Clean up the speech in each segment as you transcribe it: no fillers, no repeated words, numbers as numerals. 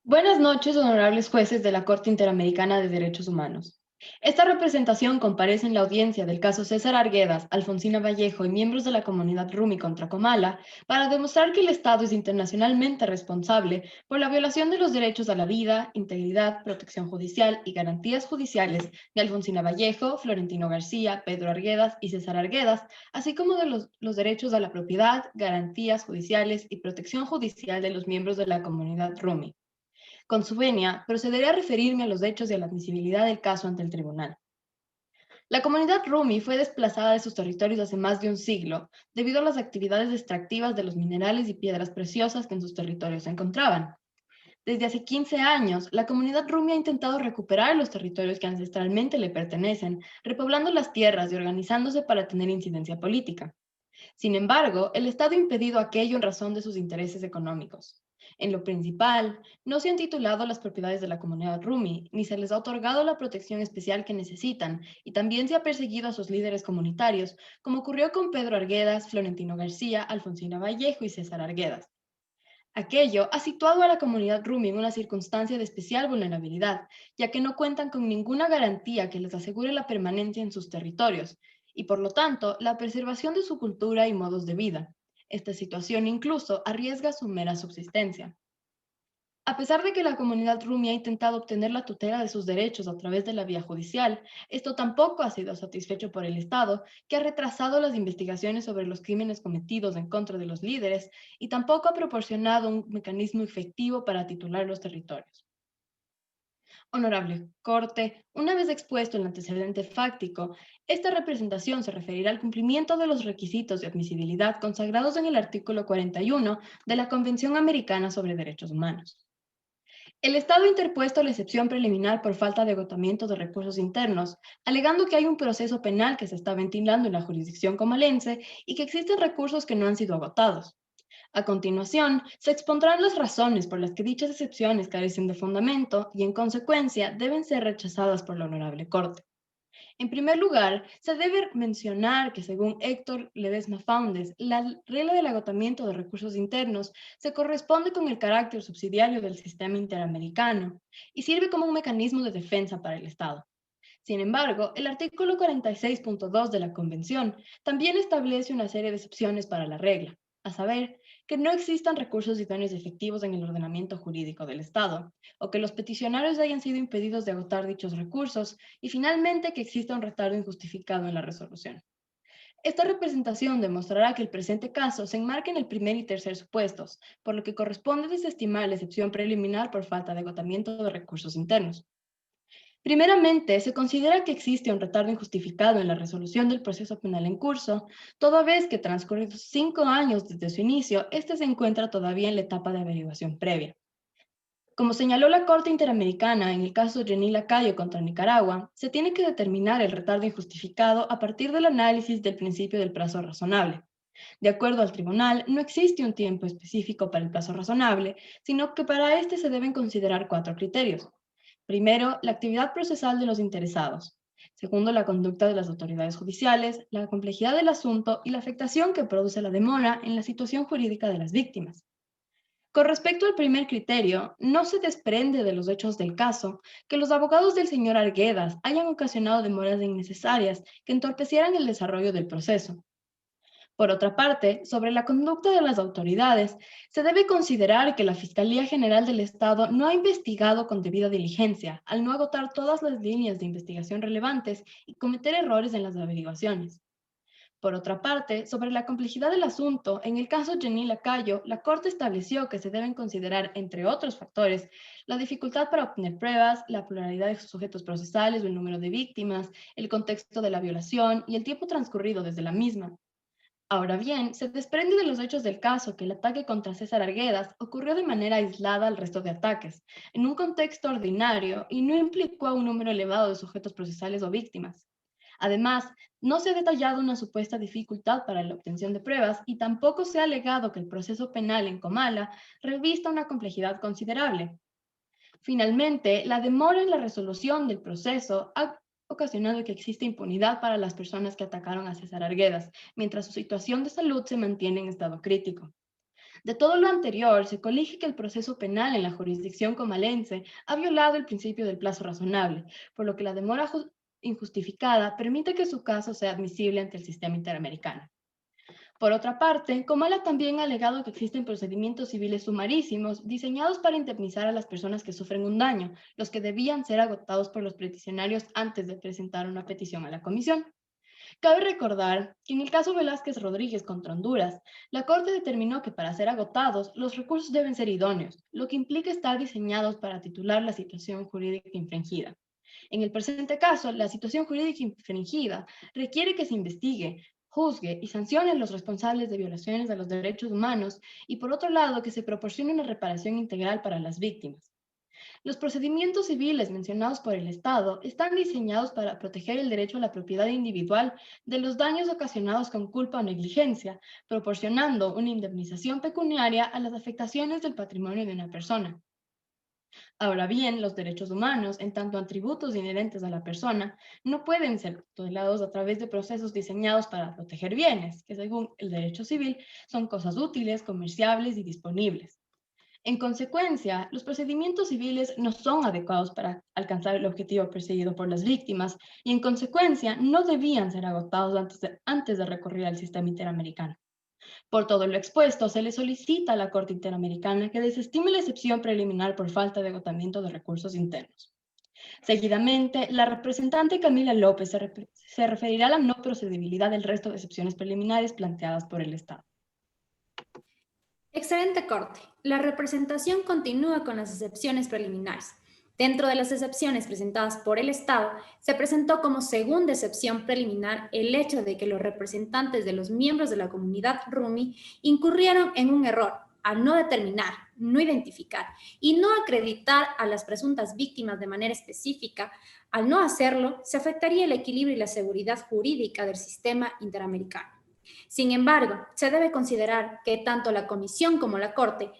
Buenas noches, honorables jueces de la Corte Interamericana de Derechos Humanos. Esta representación comparece en la audiencia del caso César Arguedas, Alfonsina Vallejo y miembros de la comunidad Rumi contra Comala para demostrar que el Estado es internacionalmente responsable por la violación de los derechos a la vida, integridad, protección judicial y garantías judiciales de Alfonsina Vallejo, Florentino García, Pedro Arguedas y César Arguedas, así como de los derechos a la propiedad, garantías judiciales y protección judicial de los miembros de la comunidad Rumi. Con su venia, procederé a referirme a los hechos y a la admisibilidad del caso ante el tribunal. La comunidad Rumi fue desplazada de sus territorios hace más de un siglo debido a las actividades extractivas de los minerales y piedras preciosas que en sus territorios se encontraban. Desde hace 15 años, la comunidad Rumi ha intentado recuperar los territorios que ancestralmente le pertenecen, repoblando las tierras y organizándose para tener incidencia política. Sin embargo, el Estado ha impedido aquello en razón de sus intereses económicos. En lo principal, no se han titulado las propiedades de la comunidad Rumi, ni se les ha otorgado la protección especial que necesitan, y también se ha perseguido a sus líderes comunitarios, como ocurrió con Pedro Arguedas, Florentino García, Alfonsina Vallejo y César Arguedas. Aquello ha situado a la comunidad Rumi en una circunstancia de especial vulnerabilidad, ya que no cuentan con ninguna garantía que les asegure la permanencia en sus territorios y, por lo tanto, la preservación de su cultura y modos de vida. Esta situación incluso arriesga su mera subsistencia. A pesar de que la comunidad Rumi ha intentado obtener la tutela de sus derechos a través de la vía judicial, esto tampoco ha sido satisfecho por el Estado, que ha retrasado las investigaciones sobre los crímenes cometidos en contra de los líderes y tampoco ha proporcionado un mecanismo efectivo para titular los territorios. Honorable Corte, una vez expuesto el antecedente fáctico, esta representación se referirá al cumplimiento de los requisitos de admisibilidad consagrados en el artículo 41 de la Convención Americana sobre Derechos Humanos. El Estado ha interpuesto la excepción preliminar por falta de agotamiento de recursos internos, alegando que hay un proceso penal que se está ventilando en la jurisdicción comalense y que existen recursos que no han sido agotados. A continuación, se expondrán las razones por las que dichas excepciones carecen de fundamento y, en consecuencia, deben ser rechazadas por la Honorable Corte. En primer lugar, se debe mencionar que según Héctor Ledesma Foundes, la regla del agotamiento de recursos internos se corresponde con el carácter subsidiario del sistema interamericano y sirve como un mecanismo de defensa para el Estado. Sin embargo, el artículo 46.2 de la Convención también establece una serie de excepciones para la regla, a saber, que no existan recursos idóneos efectivos en el ordenamiento jurídico del Estado, o que los peticionarios hayan sido impedidos de agotar dichos recursos, y finalmente que exista un retardo injustificado en la resolución. Esta representación demostrará que el presente caso se enmarca en el primer y tercer supuestos, por lo que corresponde desestimar la excepción preliminar por falta de agotamiento de recursos internos. Primeramente, se considera que existe un retardo injustificado en la resolución del proceso penal en curso, toda vez que transcurridos 5 años desde su inicio, este se encuentra todavía en la etapa de averiguación previa. Como señaló la Corte Interamericana en el caso Jenny Lacayo contra Nicaragua, se tiene que determinar el retardo injustificado a partir del análisis del principio del plazo razonable. De acuerdo al tribunal, no existe un tiempo específico para el plazo razonable, sino que para este se deben considerar cuatro criterios. Primero, la actividad procesal de los interesados. Segundo, la conducta de las autoridades judiciales, la complejidad del asunto y la afectación que produce la demora en la situación jurídica de las víctimas. Con respecto al primer criterio, no se desprende de los hechos del caso que los abogados del señor Arguedas hayan ocasionado demoras innecesarias que entorpecieran el desarrollo del proceso. Por otra parte, sobre la conducta de las autoridades, se debe considerar que la Fiscalía General del Estado no ha investigado con debida diligencia, al no agotar todas las líneas de investigación relevantes y cometer errores en las averiguaciones. Por otra parte, sobre la complejidad del asunto, en el caso Jenny Lacayo, la Corte estableció que se deben considerar, entre otros factores, la dificultad para obtener pruebas, la pluralidad de sujetos procesales o el número de víctimas, el contexto de la violación y el tiempo transcurrido desde la misma. Ahora bien, se desprende de los hechos del caso que el ataque contra César Arguedas ocurrió de manera aislada al resto de ataques, en un contexto ordinario y no implicó a un número elevado de sujetos procesales o víctimas. Además, no se ha detallado una supuesta dificultad para la obtención de pruebas y tampoco se ha alegado que el proceso penal en Comala revista una complejidad considerable. Finalmente, la demora en la resolución del proceso ha ocasionado que existe impunidad para las personas que atacaron a César Arguedas, mientras su situación de salud se mantiene en estado crítico. De todo lo anterior, se colige que el proceso penal en la jurisdicción comalense ha violado el principio del plazo razonable, por lo que la demora injustificada permite que su caso sea admisible ante el sistema interamericano. Por otra parte, Comala también ha alegado que existen procedimientos civiles sumarísimos diseñados para indemnizar a las personas que sufren un daño, los que debían ser agotados por los peticionarios antes de presentar una petición a la comisión. Cabe recordar que en el caso Velázquez Rodríguez contra Honduras, la Corte determinó que para ser agotados, los recursos deben ser idóneos, lo que implica estar diseñados para titular la situación jurídica infringida. En el presente caso, la situación jurídica infringida requiere que se investigue, juzgue y sancione a los responsables de violaciones de los derechos humanos y, por otro lado, que se proporcione una reparación integral para las víctimas. Los procedimientos civiles mencionados por el Estado están diseñados para proteger el derecho a la propiedad individual de los daños ocasionados con culpa o negligencia, proporcionando una indemnización pecuniaria a las afectaciones del patrimonio de una persona. Ahora bien, los derechos humanos, en tanto atributos inherentes a la persona, no pueden ser tutelados a través de procesos diseñados para proteger bienes, que según el derecho civil son cosas útiles, comerciables y disponibles. En consecuencia, los procedimientos civiles no son adecuados para alcanzar el objetivo perseguido por las víctimas y, en consecuencia, no debían ser agotados antes de recurrir al sistema interamericano. Por todo lo expuesto, se le solicita a la Corte Interamericana que desestime la excepción preliminar por falta de agotamiento de recursos internos. Seguidamente, la representante Camila López se referirá a la no procedibilidad del resto de excepciones preliminares planteadas por el Estado. Excelente corte. La representación continúa con las excepciones preliminares. Dentro de las excepciones presentadas por el Estado, se presentó como segunda excepción preliminar el hecho de que los representantes de los miembros de la comunidad Rumi incurrieron en un error al no determinar, no identificar y no acreditar a las presuntas víctimas de manera específica. Al no hacerlo, se afectaría el equilibrio y la seguridad jurídica del sistema interamericano. Sin embargo, se debe considerar que tanto la Comisión como la Corte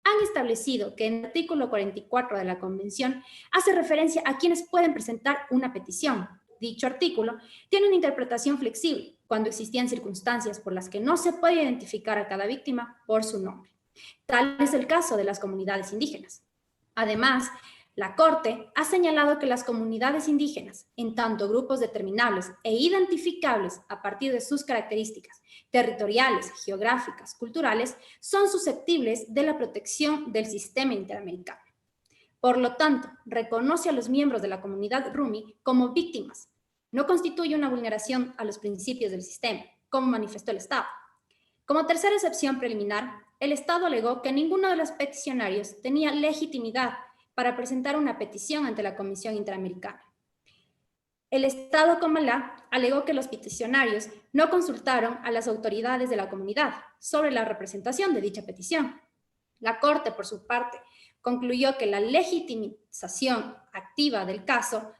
han establecido que en el artículo 44 de la Convención hace referencia a quienes pueden presentar una petición. Dicho artículo tiene una interpretación flexible cuando existían circunstancias por las que no se puede identificar a cada víctima por su nombre. Tal es el caso de las comunidades indígenas. Además, la Corte ha señalado que las comunidades indígenas, en tanto grupos determinables e identificables a partir de sus características territoriales, geográficas, culturales, son susceptibles de la protección del sistema interamericano. Por lo tanto, reconoce a los miembros de la comunidad Rumi como víctimas. No constituye una vulneración a los principios del sistema, como manifestó el Estado. Como tercera excepción preliminar, el Estado alegó que ninguno de los peticionarios tenía legitimidad para presentar una petición ante la Comisión Interamericana. El Estado Comalá alegó que los peticionarios no consultaron a las autoridades de la comunidad sobre la representación de dicha petición. La Corte, por su parte, concluyó que la legitimización activa del caso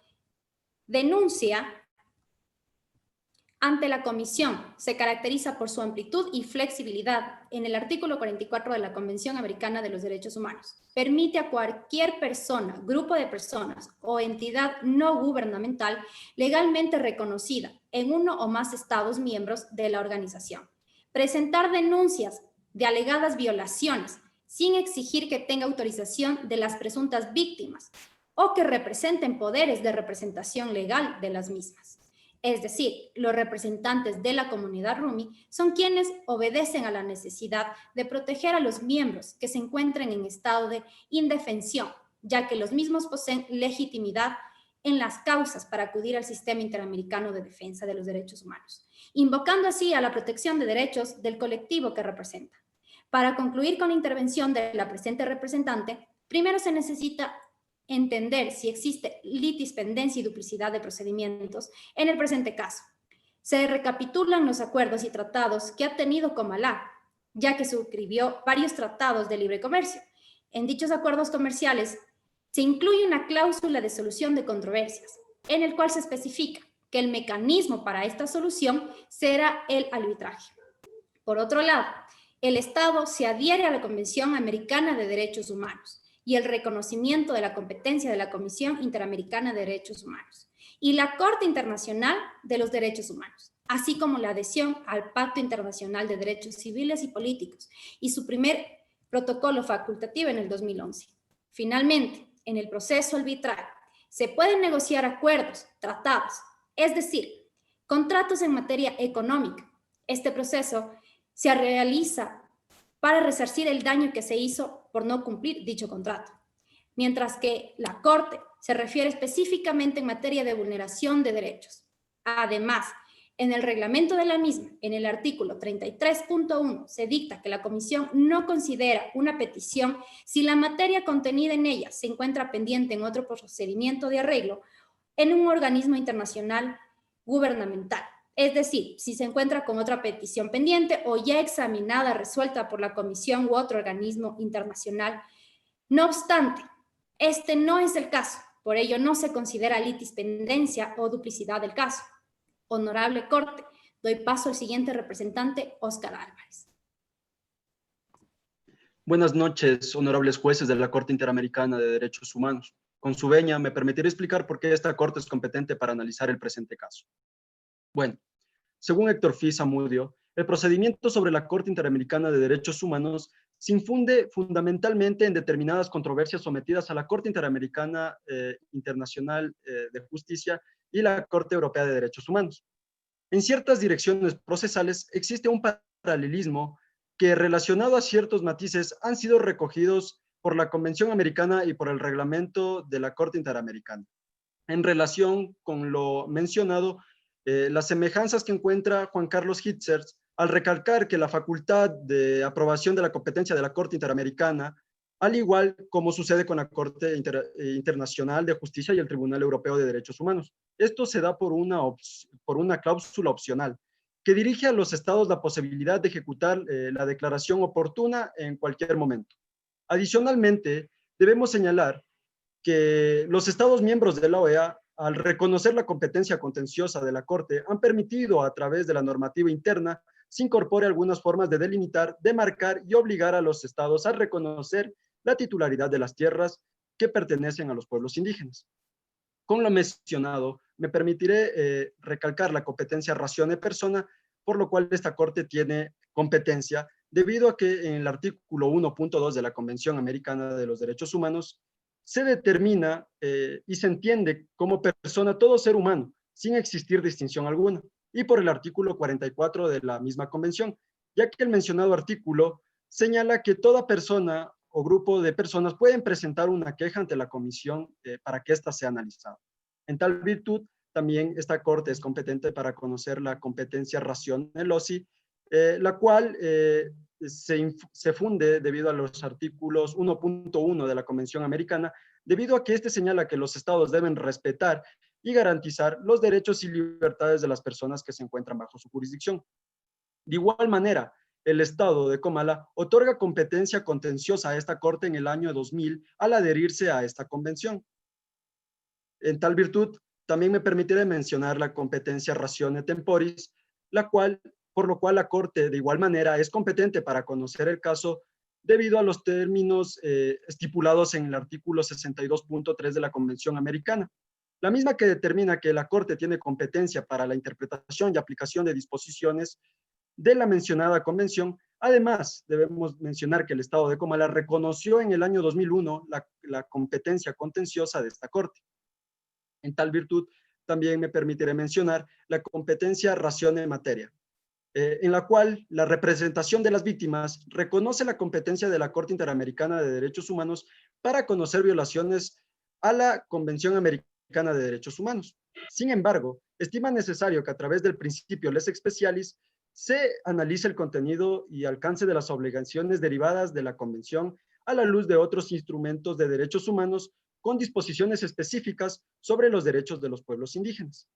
denuncia ante la Comisión se caracteriza por su amplitud y flexibilidad en el artículo 44 de la Convención Americana de los Derechos Humanos. Permite a cualquier persona, grupo de personas o entidad no gubernamental legalmente reconocida en uno o más estados miembros de la organización presentar denuncias de alegadas violaciones sin exigir que tenga autorización de las presuntas víctimas o que representen poderes de representación legal de las mismas. Es decir, los representantes de la comunidad Rumi son quienes obedecen a la necesidad de proteger a los miembros que se encuentren en estado de indefensión, ya que los mismos poseen legitimidad en las causas para acudir al sistema interamericano de defensa de los derechos humanos, invocando así a la protección de derechos del colectivo que representa. Para concluir con la intervención de la presente representante, primero se necesita entender si existe litispendencia y duplicidad de procedimientos en el presente caso. Se recapitulan los acuerdos y tratados que ha tenido Comalá, ya que suscribió varios tratados de libre comercio. En dichos acuerdos comerciales se incluye una cláusula de solución de controversias, en el cual se especifica que el mecanismo para esta solución será el arbitraje. Por otro lado, el Estado se adhiere a la Convención Americana de Derechos Humanos y el reconocimiento de la competencia de la Comisión Interamericana de Derechos Humanos, y la Corte Internacional de los Derechos Humanos, así como la adhesión al Pacto Internacional de Derechos Civiles y Políticos y su primer protocolo facultativo en el 2011. Finalmente, en el proceso arbitral se pueden negociar acuerdos, tratados, es decir, contratos en materia económica. Este proceso se realiza para resarcir el daño que se hizo por no cumplir dicho contrato, mientras que la Corte se refiere específicamente en materia de vulneración de derechos. Además, en el reglamento de la misma, en el artículo 33.1, se dicta que la Comisión no considera una petición si la materia contenida en ella se encuentra pendiente en otro procedimiento de arreglo en un organismo internacional gubernamental. Es decir, si se encuentra con otra petición pendiente o ya examinada, resuelta por la Comisión u otro organismo internacional. No obstante, este no es el caso, por ello no se considera litispendencia o duplicidad del caso. Honorable Corte, doy paso al siguiente representante, Óscar Álvarez. Buenas noches, honorables jueces de la Corte Interamericana de Derechos Humanos. Con su venia, me permitiré explicar por qué esta Corte es competente para analizar el presente caso. Bueno, según Héctor Fis Zamudio, el procedimiento sobre la Corte Interamericana de Derechos Humanos se infunde fundamentalmente en determinadas controversias sometidas a la Corte Interamericana Internacional de Justicia y la Corte Europea de Derechos Humanos. En ciertas direcciones procesales existe un paralelismo que, relacionado a ciertos matices, han sido recogidos por la Convención Americana y por el reglamento de la Corte Interamericana. En relación con lo mencionado, las semejanzas que encuentra Juan Carlos Hitzers al recalcar que la facultad de aprobación de la competencia de la Corte Interamericana, al igual como sucede con la Corte Internacional de Justicia y el Tribunal Europeo de Derechos Humanos. Esto se da por una cláusula opcional que dirige a los estados la posibilidad de ejecutar la declaración oportuna en cualquier momento. Adicionalmente, debemos señalar que los estados miembros de la OEA, al reconocer la competencia contenciosa de la Corte, han permitido a través de la normativa interna se incorpore algunas formas de delimitar, demarcar y obligar a los estados a reconocer la titularidad de las tierras que pertenecen a los pueblos indígenas. Con lo mencionado, me permitiré recalcar la competencia ratione persona, por lo cual esta Corte tiene competencia, debido a que en el artículo 1.2 de la Convención Americana de los Derechos Humanos se determina y se entiende como persona todo ser humano, sin existir distinción alguna, y por el artículo 44 de la misma convención, ya que el mencionado artículo señala que toda persona o grupo de personas pueden presentar una queja ante la comisión para que ésta sea analizada. En tal virtud, también esta Corte es competente para conocer la competencia ratione loci, la cual se funde debido a los artículos 1.1 de la Convención Americana, debido a que este señala que los estados deben respetar y garantizar los derechos y libertades de las personas que se encuentran bajo su jurisdicción. De igual manera, el Estado de Comala otorga competencia contenciosa a esta Corte en el año 2000 al adherirse a esta convención. En tal virtud, también me permitiré mencionar la competencia ratione temporis, por lo cual la Corte de igual manera es competente para conocer el caso debido a los términos estipulados en el artículo 62.3 de la Convención Americana. La misma que determina que la Corte tiene competencia para la interpretación y aplicación de disposiciones de la mencionada convención. Además, debemos mencionar que el Estado de Comala reconoció en el año 2001 la competencia contenciosa de esta Corte. En tal virtud, también me permitiré mencionar la competencia ratione materia, en la cual la representación de las víctimas reconoce la competencia de la Corte Interamericana de Derechos Humanos para conocer violaciones a la Convención Americana de Derechos Humanos. Sin embargo, estima necesario que a través del principio lex specialis se analice el contenido y alcance de las obligaciones derivadas de la Convención a la luz de otros instrumentos de derechos humanos con disposiciones específicas sobre los derechos de los pueblos indígenas.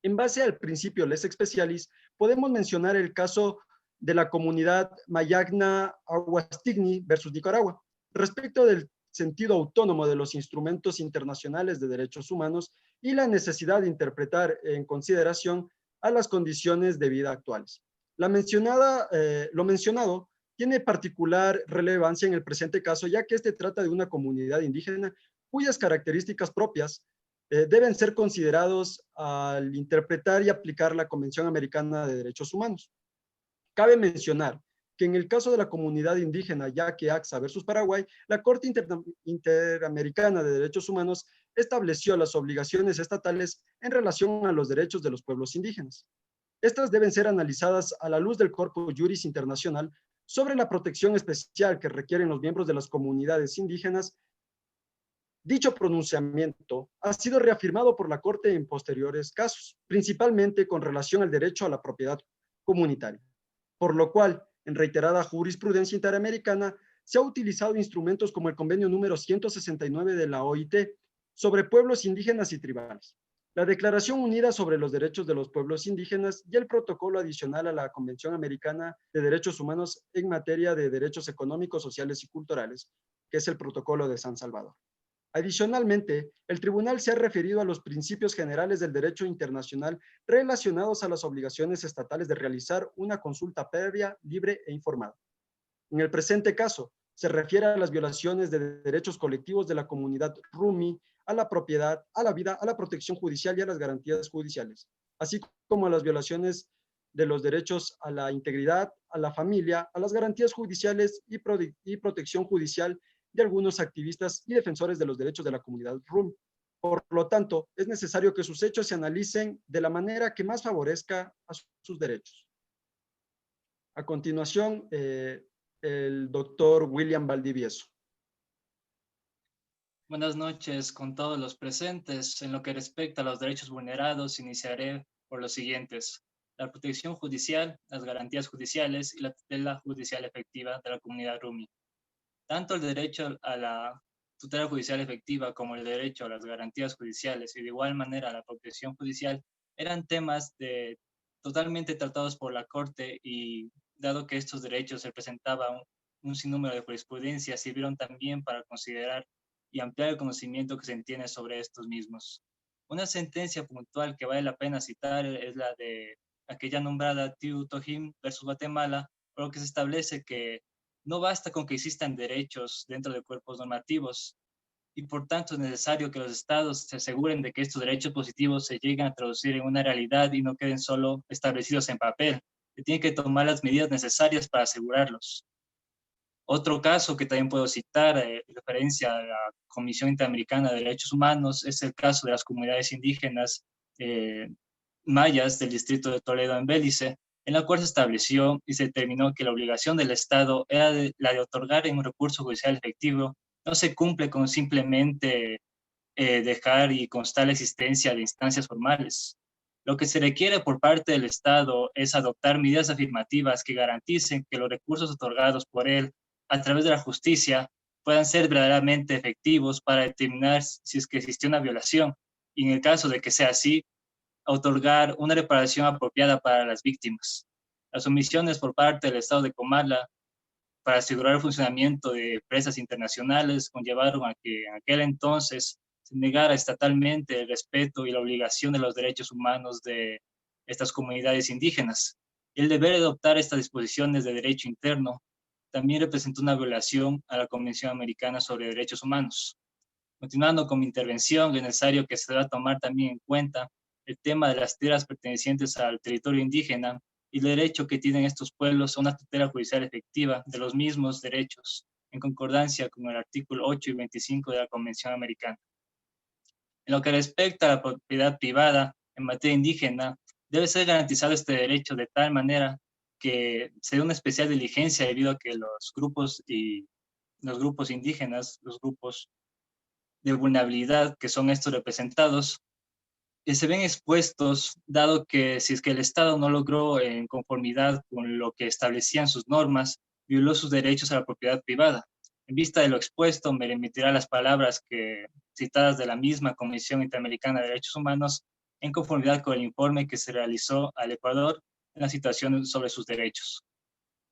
En base al principio lex specialis, podemos mencionar el caso de la comunidad Mayagna Aguastigni versus Nicaragua, respecto del sentido autónomo de los instrumentos internacionales de derechos humanos y la necesidad de interpretar en consideración a las condiciones de vida actuales. Lo mencionado tiene particular relevancia en el presente caso, ya que este trata de una comunidad indígena cuyas características propias deben ser considerados al interpretar y aplicar la Convención Americana de Derechos Humanos. Cabe mencionar que en el caso de la comunidad indígena Yaqui-Axa versus Paraguay, la Corte Interamericana de Derechos Humanos estableció las obligaciones estatales en relación a los derechos de los pueblos indígenas. Estas deben ser analizadas a la luz del Corpus Juris Internacional sobre la protección especial que requieren los miembros de las comunidades indígenas. Dicho pronunciamiento ha sido reafirmado por la Corte en posteriores casos, principalmente con relación al derecho a la propiedad comunitaria, por lo cual, en reiterada jurisprudencia interamericana, se ha utilizado instrumentos como el convenio número 169 de la OIT sobre pueblos indígenas y tribales, la Declaración Unida sobre los Derechos de los Pueblos Indígenas y el protocolo adicional a la Convención Americana de Derechos Humanos en materia de derechos económicos, sociales y culturales, que es el Protocolo de San Salvador. Adicionalmente, el tribunal se ha referido a los principios generales del derecho internacional relacionados a las obligaciones estatales de realizar una consulta previa, libre e informada. En el presente caso, se refiere a las violaciones de derechos colectivos de la comunidad Rumi, a la propiedad, a la vida, a la protección judicial y a las garantías judiciales, así como a las violaciones de los derechos a la integridad, a la familia, a las garantías judiciales y protección judicial de algunos activistas y defensores de los derechos de la comunidad Rumi. Por lo tanto, es necesario que sus hechos se analicen de la manera que más favorezca a sus derechos. A continuación, el doctor William Valdivieso. Buenas noches con todos los presentes. En lo que respecta a los derechos vulnerados, iniciaré por los siguientes: la protección judicial, las garantías judiciales y la tutela judicial efectiva de la comunidad Rumi. Tanto el derecho a la tutela judicial efectiva como el derecho a las garantías judiciales y de igual manera a la protección judicial eran temas totalmente tratados por la Corte, y dado que estos derechos representaban un sinnúmero de jurisprudencias, sirvieron también para considerar y ampliar el conocimiento que se tiene sobre estos mismos. Una sentencia puntual que vale la pena citar es la de aquella nombrada Tiu Tohim versus Guatemala, por lo que se establece que no basta con que existan derechos dentro de cuerpos normativos, y por tanto es necesario que los estados se aseguren de que estos derechos positivos se lleguen a traducir en una realidad y no queden solo establecidos en papel, que tienen que tomar las medidas necesarias para asegurarlos. Otro caso que también puedo citar en referencia a la Comisión Interamericana de Derechos Humanos es el caso de las comunidades indígenas mayas del distrito de Toledo en Belice, en la cual se estableció y se determinó que la obligación del Estado era la de otorgar un recurso judicial efectivo. No se cumple con simplemente dejar y constar la existencia de instancias formales. Lo que se requiere por parte del Estado es adoptar medidas afirmativas que garanticen que los recursos otorgados por él a través de la justicia puedan ser verdaderamente efectivos para determinar si es que existe una violación, y en el caso de que sea así, otorgar una reparación apropiada para las víctimas. Las omisiones por parte del Estado de Comala para asegurar el funcionamiento de empresas internacionales conllevaron a que en aquel entonces se negara estatalmente el respeto y la obligación de los derechos humanos de estas comunidades indígenas. El deber de adoptar estas disposiciones de derecho interno también representó una violación a la Convención Americana sobre Derechos Humanos. Continuando con mi intervención, es necesario que se deba tomar también en cuenta el tema de las tierras pertenecientes al territorio indígena y el derecho que tienen estos pueblos a una tutela judicial efectiva de los mismos derechos, en concordancia con el artículo 8 y 25 de la Convención Americana. En lo que respecta a la propiedad privada en materia indígena, debe ser garantizado este derecho de tal manera que se dé una especial diligencia debido a que los grupos indígenas, los grupos de vulnerabilidad que son estos representados, se ven expuestos, dado que si es que el Estado no logró en conformidad con lo que establecían sus normas, violó sus derechos a la propiedad privada. En vista de lo expuesto, me remitirá las palabras citadas de la misma Comisión Interamericana de Derechos Humanos en conformidad con el informe que se realizó al Ecuador en la situación sobre sus derechos.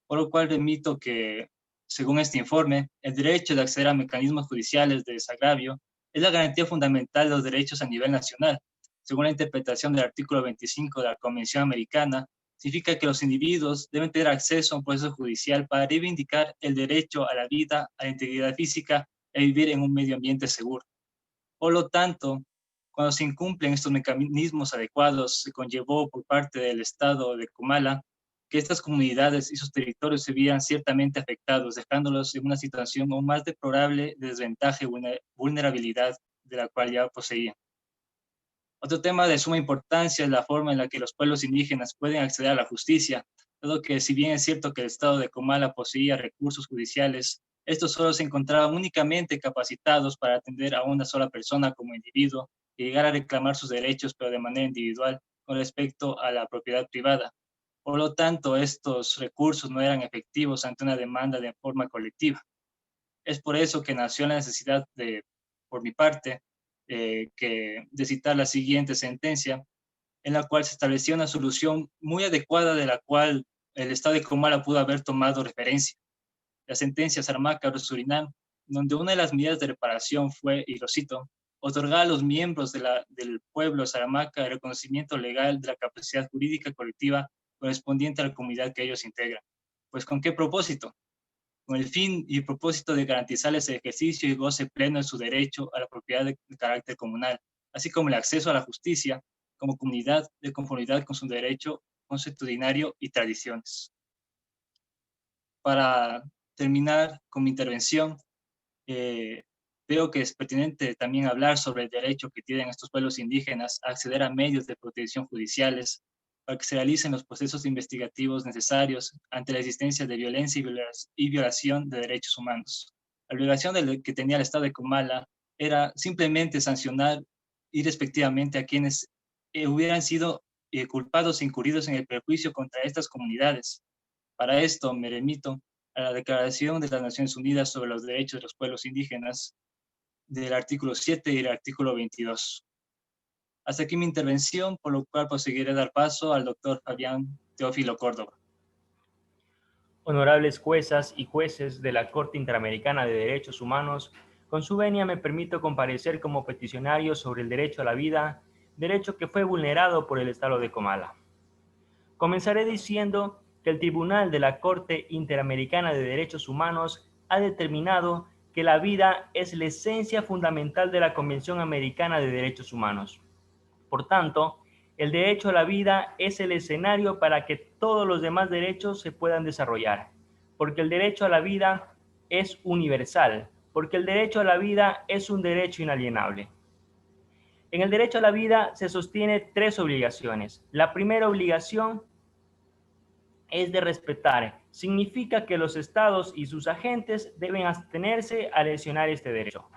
Por lo cual remito que, según este informe, el derecho de acceder a mecanismos judiciales de desagravio es la garantía fundamental de los derechos a nivel nacional. Según la interpretación del artículo 25 de la Convención Americana, significa que los individuos deben tener acceso a un proceso judicial para reivindicar el derecho a la vida, a la integridad física y a vivir en un medio ambiente seguro. Por lo tanto, Cuando se incumplen estos mecanismos adecuados, se conllevó por parte del Estado de Comala que estas comunidades y sus territorios se vieran ciertamente afectados, dejándolos en una situación aún más deplorable de desventaja y vulnerabilidad de la cual ya poseían. Otro tema de suma importancia es la forma en la que los pueblos indígenas pueden acceder a la justicia, dado que si bien es cierto que el Estado de Comala poseía recursos judiciales, estos solo se encontraban únicamente capacitados para atender a una sola persona como individuo y llegar a reclamar sus derechos, pero de manera individual con respecto a la propiedad privada. Por lo tanto, estos recursos no eran efectivos ante una demanda de forma colectiva. Es por eso que nació la necesidad de, por mi parte, de citar la siguiente sentencia, en la cual se establecía una solución muy adecuada de la cual el Estado de Comala pudo haber tomado referencia. La sentencia Sarmaca-Surinam, donde una de las medidas de reparación fue, y lo cito, otorgar a los miembros del pueblo Saramaca el reconocimiento legal de la capacidad jurídica colectiva correspondiente a la comunidad que ellos integran. Pues, ¿con qué propósito? Con el fin y propósito de garantizarles el ejercicio y goce pleno de su derecho a la propiedad de carácter comunal, así como el acceso a la justicia como comunidad de conformidad con su derecho consuetudinario y tradiciones. Para terminar con mi intervención, veo que es pertinente también hablar sobre el derecho que tienen estos pueblos indígenas a acceder a medios de protección judiciales para que se realicen los procesos investigativos necesarios ante la existencia de violencia y violación de derechos humanos. La obligación que tenía el Estado de Comala era simplemente sancionar irrespectivamente a quienes hubieran sido culpados e incurridos en el perjuicio contra estas comunidades. Para esto me remito a la Declaración de las Naciones Unidas sobre los Derechos de los Pueblos Indígenas, del artículo 7 y el artículo 22. Hasta aquí mi intervención, por lo cual proseguiré a dar paso al doctor Fabián Teófilo Córdoba. Honorables juezas y jueces de la Corte Interamericana de Derechos Humanos, con su venia me permito comparecer como peticionario sobre el derecho a la vida, derecho que fue vulnerado por el Estado de Comala. Comenzaré diciendo que el Tribunal de la Corte Interamericana de Derechos Humanos ha determinado que la vida es la esencia fundamental de la Convención Americana de Derechos Humanos. Por tanto, el derecho a la vida es el escenario para que todos los demás derechos se puedan desarrollar, porque el derecho a la vida es universal, porque el derecho a la vida es un derecho inalienable. En el derecho a la vida se sostiene tres obligaciones. La primera obligación es de respetar. Significa que los estados y sus agentes deben abstenerse a lesionar este derecho.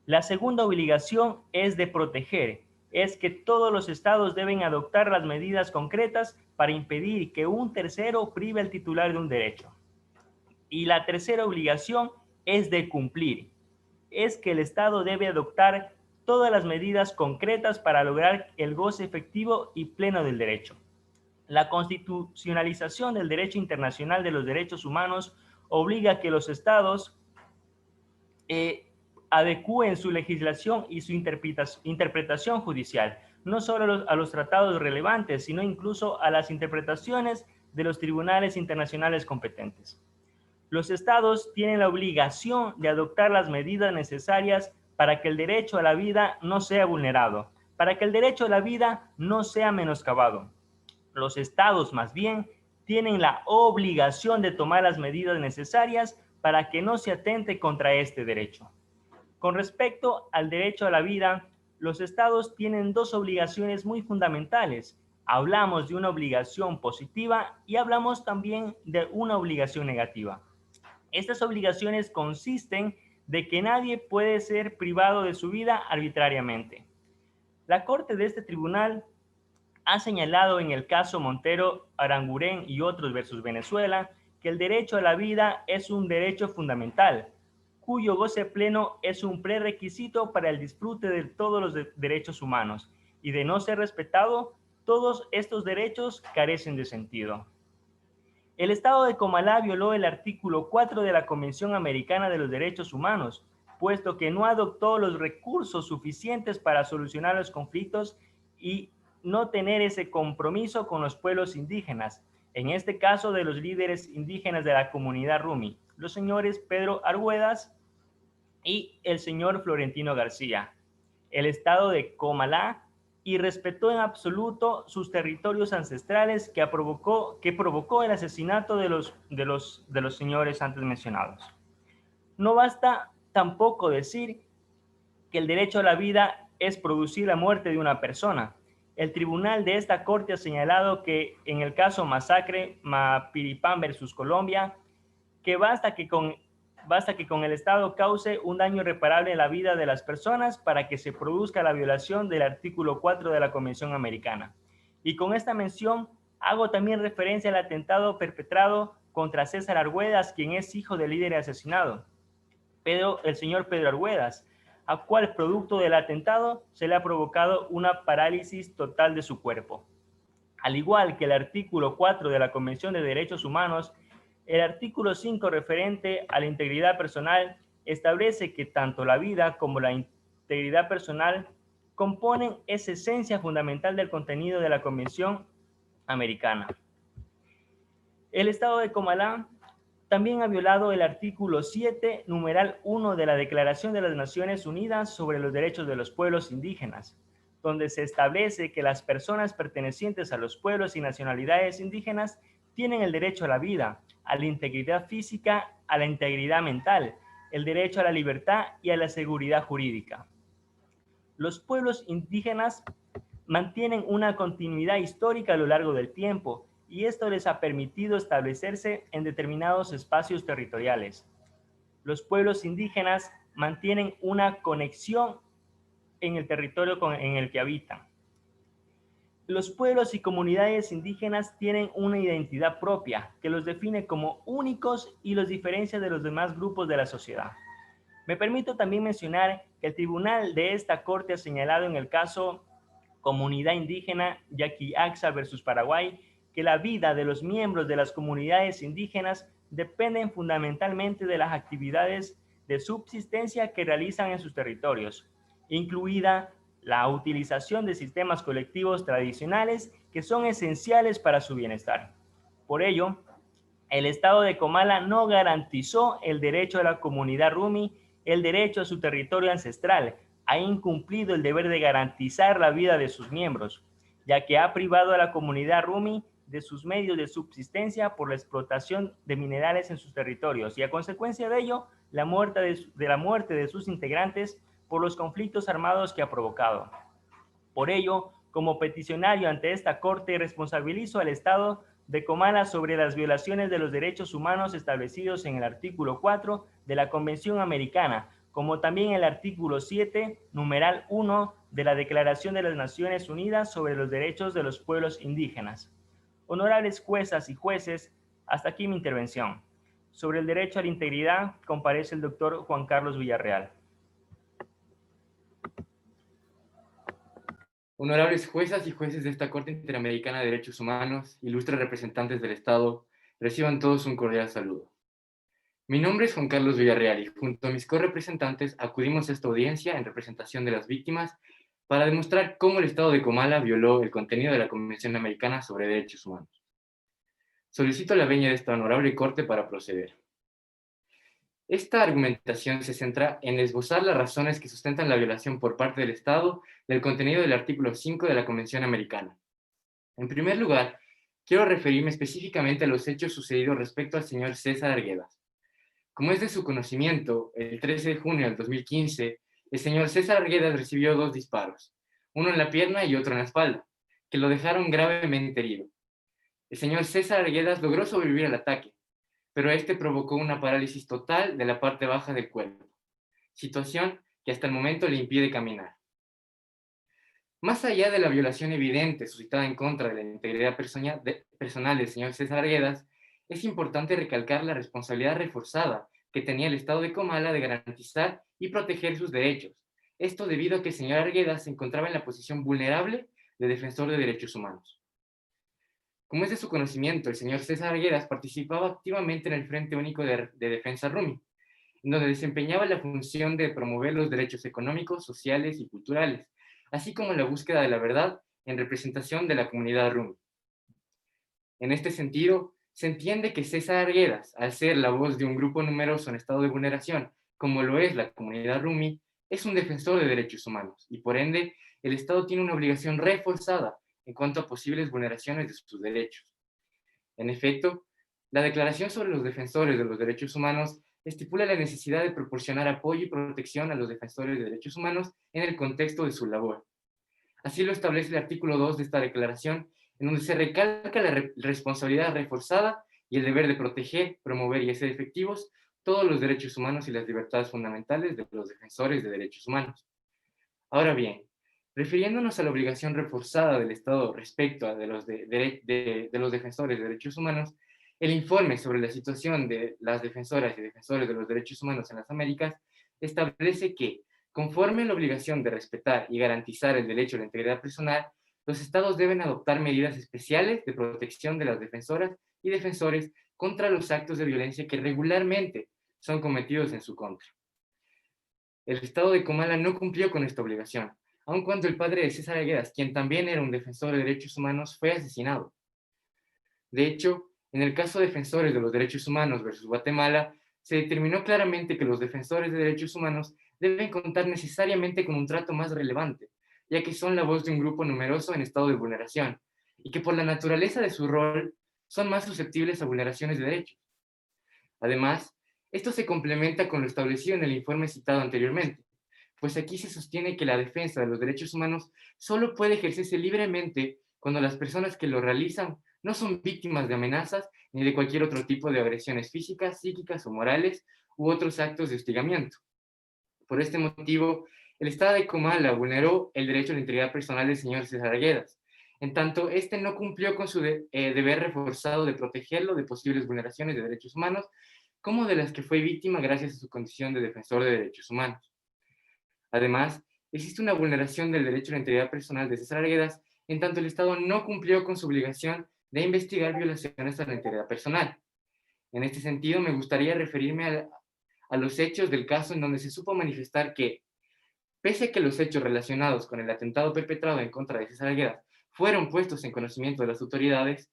La segunda obligación es de proteger. Es que todos los estados deben adoptar las medidas concretas para impedir que un tercero prive al titular de un derecho. Y la tercera obligación es de cumplir. Es que el Estado debe adoptar todas las medidas concretas para lograr el goce efectivo y pleno del derecho. La constitucionalización del derecho internacional de los derechos humanos obliga a que los estados adecúen su legislación y su interpretación judicial, no solo a los tratados relevantes, sino incluso a las interpretaciones de los tribunales internacionales competentes. Los estados tienen la obligación de adoptar las medidas necesarias para que el derecho a la vida no sea vulnerado, para que el derecho a la vida no sea menoscabado. Los estados, más bien, tienen la obligación de tomar las medidas necesarias para que no se atente contra este derecho. Con respecto al derecho a la vida, los estados tienen dos obligaciones muy fundamentales. Hablamos de una obligación positiva y hablamos también de una obligación negativa. Estas obligaciones consisten de que nadie puede ser privado de su vida arbitrariamente. La Corte de este tribunal ha señalado en el caso Montero, Aranguren y otros versus Venezuela que el derecho a la vida es un derecho fundamental, cuyo goce pleno es un prerequisito para el disfrute de todos los derechos humanos, y de no ser respetado, todos estos derechos carecen de sentido. El Estado de Comala violó el artículo 4 de la Convención Americana de los Derechos Humanos, puesto que no adoptó los recursos suficientes para solucionar los conflictos y no tener ese compromiso con los pueblos indígenas, en este caso de los líderes indígenas de la comunidad Rumi, los señores Pedro Arguedas y el señor Florentino García. el estado de Comalá, y respetó en absoluto sus territorios ancestrales que provocó el asesinato de los señores antes mencionados. No basta tampoco decir que el derecho a la vida es producir la muerte de una persona. El tribunal de esta corte ha señalado que en el caso Masacre Mapiripán versus Colombia, que basta que con el Estado cause un daño irreparable en la vida de las personas para que se produzca la violación del artículo 4 de la Convención Americana. Y con esta mención hago también referencia al atentado perpetrado contra César Arguedas, quien es hijo del líder asesinado, el señor Pedro Arguedas, a cual producto del atentado se le ha provocado una parálisis total de su cuerpo. Al igual que el artículo 4 de la Convención de Derechos Humanos, el artículo 5 referente a la integridad personal establece que tanto la vida como la integridad personal componen esa esencia fundamental del contenido de la Convención Americana. El Estado de Comalá también ha violado el artículo 7, numeral 1 de la Declaración de las Naciones Unidas sobre los Derechos de los Pueblos Indígenas, donde se establece que las personas pertenecientes a los pueblos y nacionalidades indígenas tienen el derecho a la vida, a la integridad física, a la integridad mental, el derecho a la libertad y a la seguridad jurídica. Los pueblos indígenas mantienen una continuidad histórica a lo largo del tiempo y esto les ha permitido establecerse en determinados espacios territoriales. Los pueblos indígenas mantienen una conexión en el territorio en el que habitan. Los pueblos y comunidades indígenas tienen una identidad propia que los define como únicos y los diferencia de los demás grupos de la sociedad. Me permito también mencionar que el tribunal de esta corte ha señalado en el caso Comunidad Indígena Yaqui-Axa versus Paraguay que la vida de los miembros de las comunidades indígenas dependen fundamentalmente de las actividades de subsistencia que realizan en sus territorios, incluida la utilización de sistemas colectivos tradicionales que son esenciales para su bienestar. Por ello, el Estado de Comala no garantizó el derecho a la comunidad Rumi, el derecho a su territorio ancestral, ha incumplido el deber de garantizar la vida de sus miembros, ya que ha privado a la comunidad Rumi de sus medios de subsistencia por la explotación de minerales en sus territorios y a consecuencia de ello, la muerte de sus integrantes por los conflictos armados que ha provocado. Por ello, como peticionario ante esta Corte, responsabilizo al Estado de Comala sobre las violaciones de los derechos humanos establecidos en el artículo 4 de la Convención Americana, como también el artículo 7, numeral 1 de la Declaración de las Naciones Unidas sobre los Derechos de los Pueblos Indígenas. Honorables juezas y jueces, hasta aquí mi intervención. Sobre el derecho a la integridad, comparece el doctor Juan Carlos Villarreal. Honorables juezas y jueces de esta Corte Interamericana de Derechos Humanos, ilustres representantes del Estado, reciban todos un cordial saludo. Mi nombre es Juan Carlos Villarreal y junto a mis correpresentantes acudimos a esta audiencia en representación de las víctimas para demostrar cómo el Estado de Comala violó el contenido de la Convención Americana sobre Derechos Humanos. Solicito la venia de esta honorable Corte para proceder. Esta argumentación se centra en esbozar las razones que sustentan la violación por parte del Estado del contenido del artículo 5 de la Convención Americana. En primer lugar, quiero referirme específicamente a los hechos sucedidos respecto al señor César Arguedas. Como es de su conocimiento, el 13 de junio del 2015, el señor César Arguedas recibió 2 disparos, uno en la pierna y otro en la espalda, que lo dejaron gravemente herido. El señor César Arguedas logró sobrevivir al ataque, pero este provocó una parálisis total de la parte baja del cuerpo, situación que hasta el momento le impide caminar. Más allá de la violación evidente suscitada en contra de la integridad personal del señor César Arguedas, es importante recalcar la responsabilidad reforzada que tenía el Estado de Comala de garantizar y proteger sus derechos. Esto debido a que el señor Arguedas se encontraba en la posición vulnerable de defensor de derechos humanos. Como es de su conocimiento, el señor César Arguedas participaba activamente en el Frente Único de Defensa Rumi, donde desempeñaba la función de promover los derechos económicos, sociales y culturales, así como la búsqueda de la verdad en representación de la comunidad Rumi. En este sentido, se entiende que César Arguedas, al ser la voz de un grupo numeroso en estado de vulneración, como lo es la comunidad Rumi, es un defensor de derechos humanos y por ende el Estado tiene una obligación reforzada en cuanto a posibles vulneraciones de sus derechos. En efecto, la Declaración sobre los Defensores de los Derechos Humanos estipula la necesidad de proporcionar apoyo y protección a los defensores de derechos humanos en el contexto de su labor. Así lo establece el artículo 2 de esta declaración, en donde se recalca la responsabilidad reforzada y el deber de proteger, promover y hacer efectivos todos los derechos humanos y las libertades fundamentales de los defensores de derechos humanos. Ahora bien, refiriéndonos a la obligación reforzada del Estado respecto a los defensores de derechos humanos, el informe sobre la situación de las defensoras y defensores de los derechos humanos en las Américas establece que, conforme a la obligación de respetar y garantizar el derecho a la integridad personal, los Estados deben adoptar medidas especiales de protección de las defensoras y defensores contra los actos de violencia que regularmente son cometidos en su contra. El Estado de Comala no cumplió con esta obligación, aun cuando el padre de César Arguedas, quien también era un defensor de derechos humanos, fue asesinado. De hecho, en el caso de Defensores de los Derechos Humanos versus Guatemala, se determinó claramente que los defensores de derechos humanos deben contar necesariamente con un trato más relevante, ya que son la voz de un grupo numeroso en estado de vulneración, y que por la naturaleza de su rol son más susceptibles a vulneraciones de derechos. Además, esto se complementa con lo establecido en el informe citado anteriormente, pues aquí se sostiene que la defensa de los derechos humanos solo puede ejercerse libremente cuando las personas que lo realizan no son víctimas de amenazas ni de cualquier otro tipo de agresiones físicas, psíquicas o morales u otros actos de hostigamiento. Por este motivo, el Estado de Comala vulneró el derecho a la integridad personal del señor César Arguedas, en tanto este no cumplió con su deber reforzado de protegerlo de posibles vulneraciones de derechos humanos, como de las que fue víctima gracias a su condición de defensor de derechos humanos. Además, existe una vulneración del derecho a la integridad personal de César Arguedas, en tanto el Estado no cumplió con su obligación de investigar violaciones a la integridad personal. En este sentido, me gustaría referirme a los hechos del caso en donde se supo manifestar que, pese a que los hechos relacionados con el atentado perpetrado en contra de César Arguedas fueron puestos en conocimiento de las autoridades,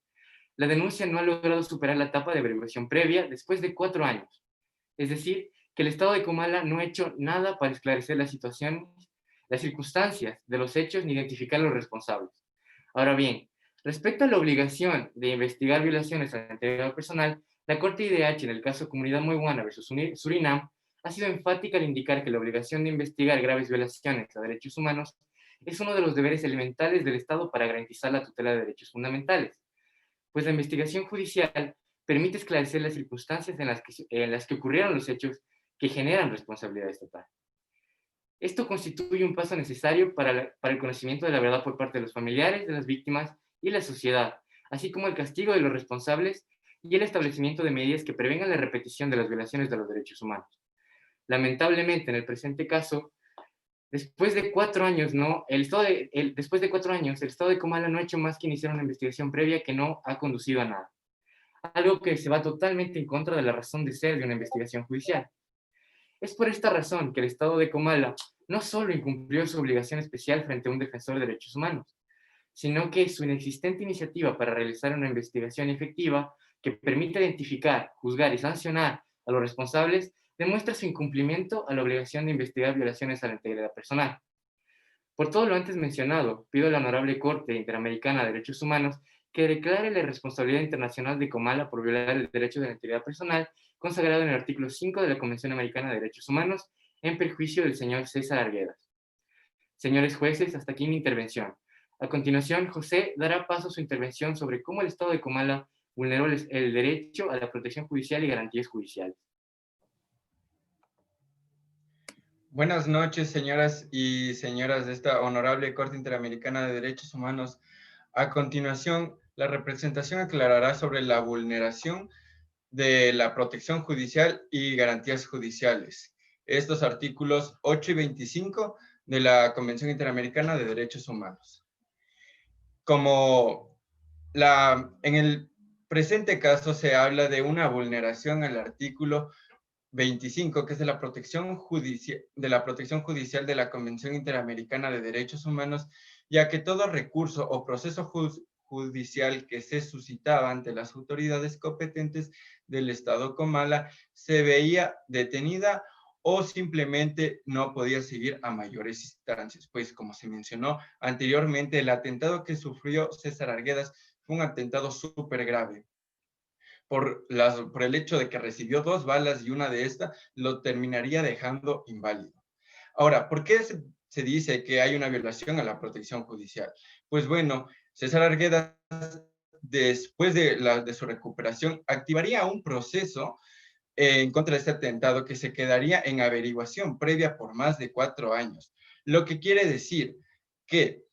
la denuncia no ha logrado superar la etapa de averiguación previa después de 4 años. Es decir, que el Estado de Comala no ha hecho nada para esclarecer la situación, las circunstancias de los hechos ni identificar a los responsables. Ahora bien, respecto a la obligación de investigar violaciones a la integridad personal, la Corte IDH en el caso Comunidad Moiguana versus Surinam ha sido enfática al indicar que la obligación de investigar graves violaciones a derechos humanos es uno de los deberes elementales del Estado para garantizar la tutela de derechos fundamentales, pues la investigación judicial permite esclarecer las circunstancias en las que ocurrieron los hechos que generan responsabilidad estatal. Esto constituye un paso necesario para el conocimiento de la verdad por parte de los familiares de las víctimas y la sociedad, así como el castigo de los responsables y el establecimiento de medidas que prevengan la repetición de las violaciones de los derechos humanos. Lamentablemente, en el presente caso, después de 4 años, el Estado de Comala no ha hecho más que iniciar una investigación previa que no ha conducido a nada, algo que se va totalmente en contra de la razón de ser de una investigación judicial. Es por esta razón que el Estado de Comala no solo incumplió su obligación especial frente a un defensor de derechos humanos, sino que su inexistente iniciativa para realizar una investigación efectiva que permita identificar, juzgar y sancionar a los responsables demuestra su incumplimiento a la obligación de investigar violaciones a la integridad personal. Por todo lo antes mencionado, pido a la Honorable Corte Interamericana de Derechos Humanos que declare la responsabilidad internacional de Comala por violar el derecho de la integridad personal consagrado en el artículo 5 de la Convención Americana de Derechos Humanos en perjuicio del señor César Arguedas. Señores jueces, hasta aquí mi intervención. A continuación, José dará paso a su intervención sobre cómo el Estado de Comala vulneró el derecho a la protección judicial y garantías judiciales. Buenas noches, señoras y señores de esta honorable Corte Interamericana de Derechos Humanos. A continuación, la representación aclarará sobre la vulneración de la protección judicial y garantías judiciales. Estos artículos 8 y 25 de la Convención Interamericana de Derechos Humanos. En el presente caso se habla de una vulneración al artículo 25, que es de la protección judicial de la Convención Interamericana de Derechos Humanos, ya que todo recurso o proceso judicial que se suscitaba ante las autoridades competentes del Estado Comala se veía detenida o simplemente no podía seguir a mayores instancias. Pues como se mencionó anteriormente, el atentado que sufrió César Arguedas fue un atentado súper grave. Por el hecho de que recibió 2 balas y una de estas lo terminaría dejando inválido. Ahora, ¿por qué se dice que hay una violación a la protección judicial? Pues bueno, César Arguedas, después de su recuperación, activaría un proceso en contra de este atentado que se quedaría en averiguación previa por más de 4 años. Lo que quiere decir que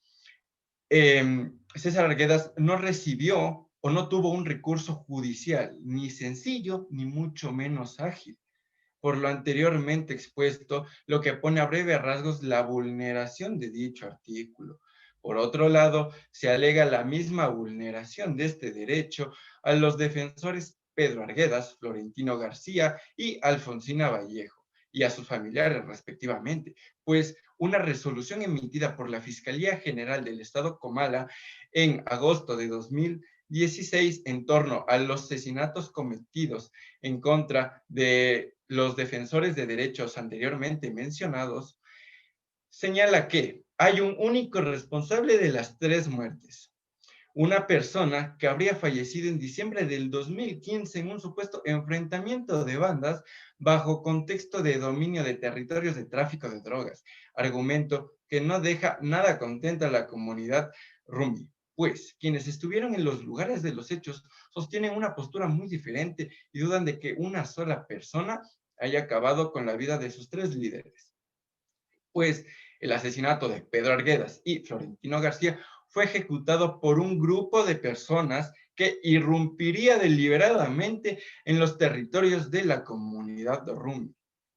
César Arguedas no recibió o no tuvo un recurso judicial, ni sencillo, ni mucho menos ágil. Por lo anteriormente expuesto, lo que pone a breve rasgos la vulneración de dicho artículo. Por otro lado, se alega la misma vulneración de este derecho a los defensores Pedro Arguedas, Florentino García y Alfonsina Vallejo, y a sus familiares respectivamente, pues una resolución emitida por la Fiscalía General del Estado Comala en agosto de 2016 en torno a los asesinatos cometidos en contra de los defensores de derechos anteriormente mencionados, señala que hay un único responsable de las 3 muertes. Una persona que habría fallecido en diciembre del 2015 en un supuesto enfrentamiento de bandas bajo contexto de dominio de territorios de tráfico de drogas, argumento que no deja nada contenta a la comunidad Rumi, pues quienes estuvieron en los lugares de los hechos sostienen una postura muy diferente y dudan de que una sola persona haya acabado con la vida de sus 3 líderes. Pues el asesinato de Pedro Arguedas y Florentino García fue ejecutado por un grupo de personas que irrumpiría deliberadamente en los territorios de la comunidad Rumi,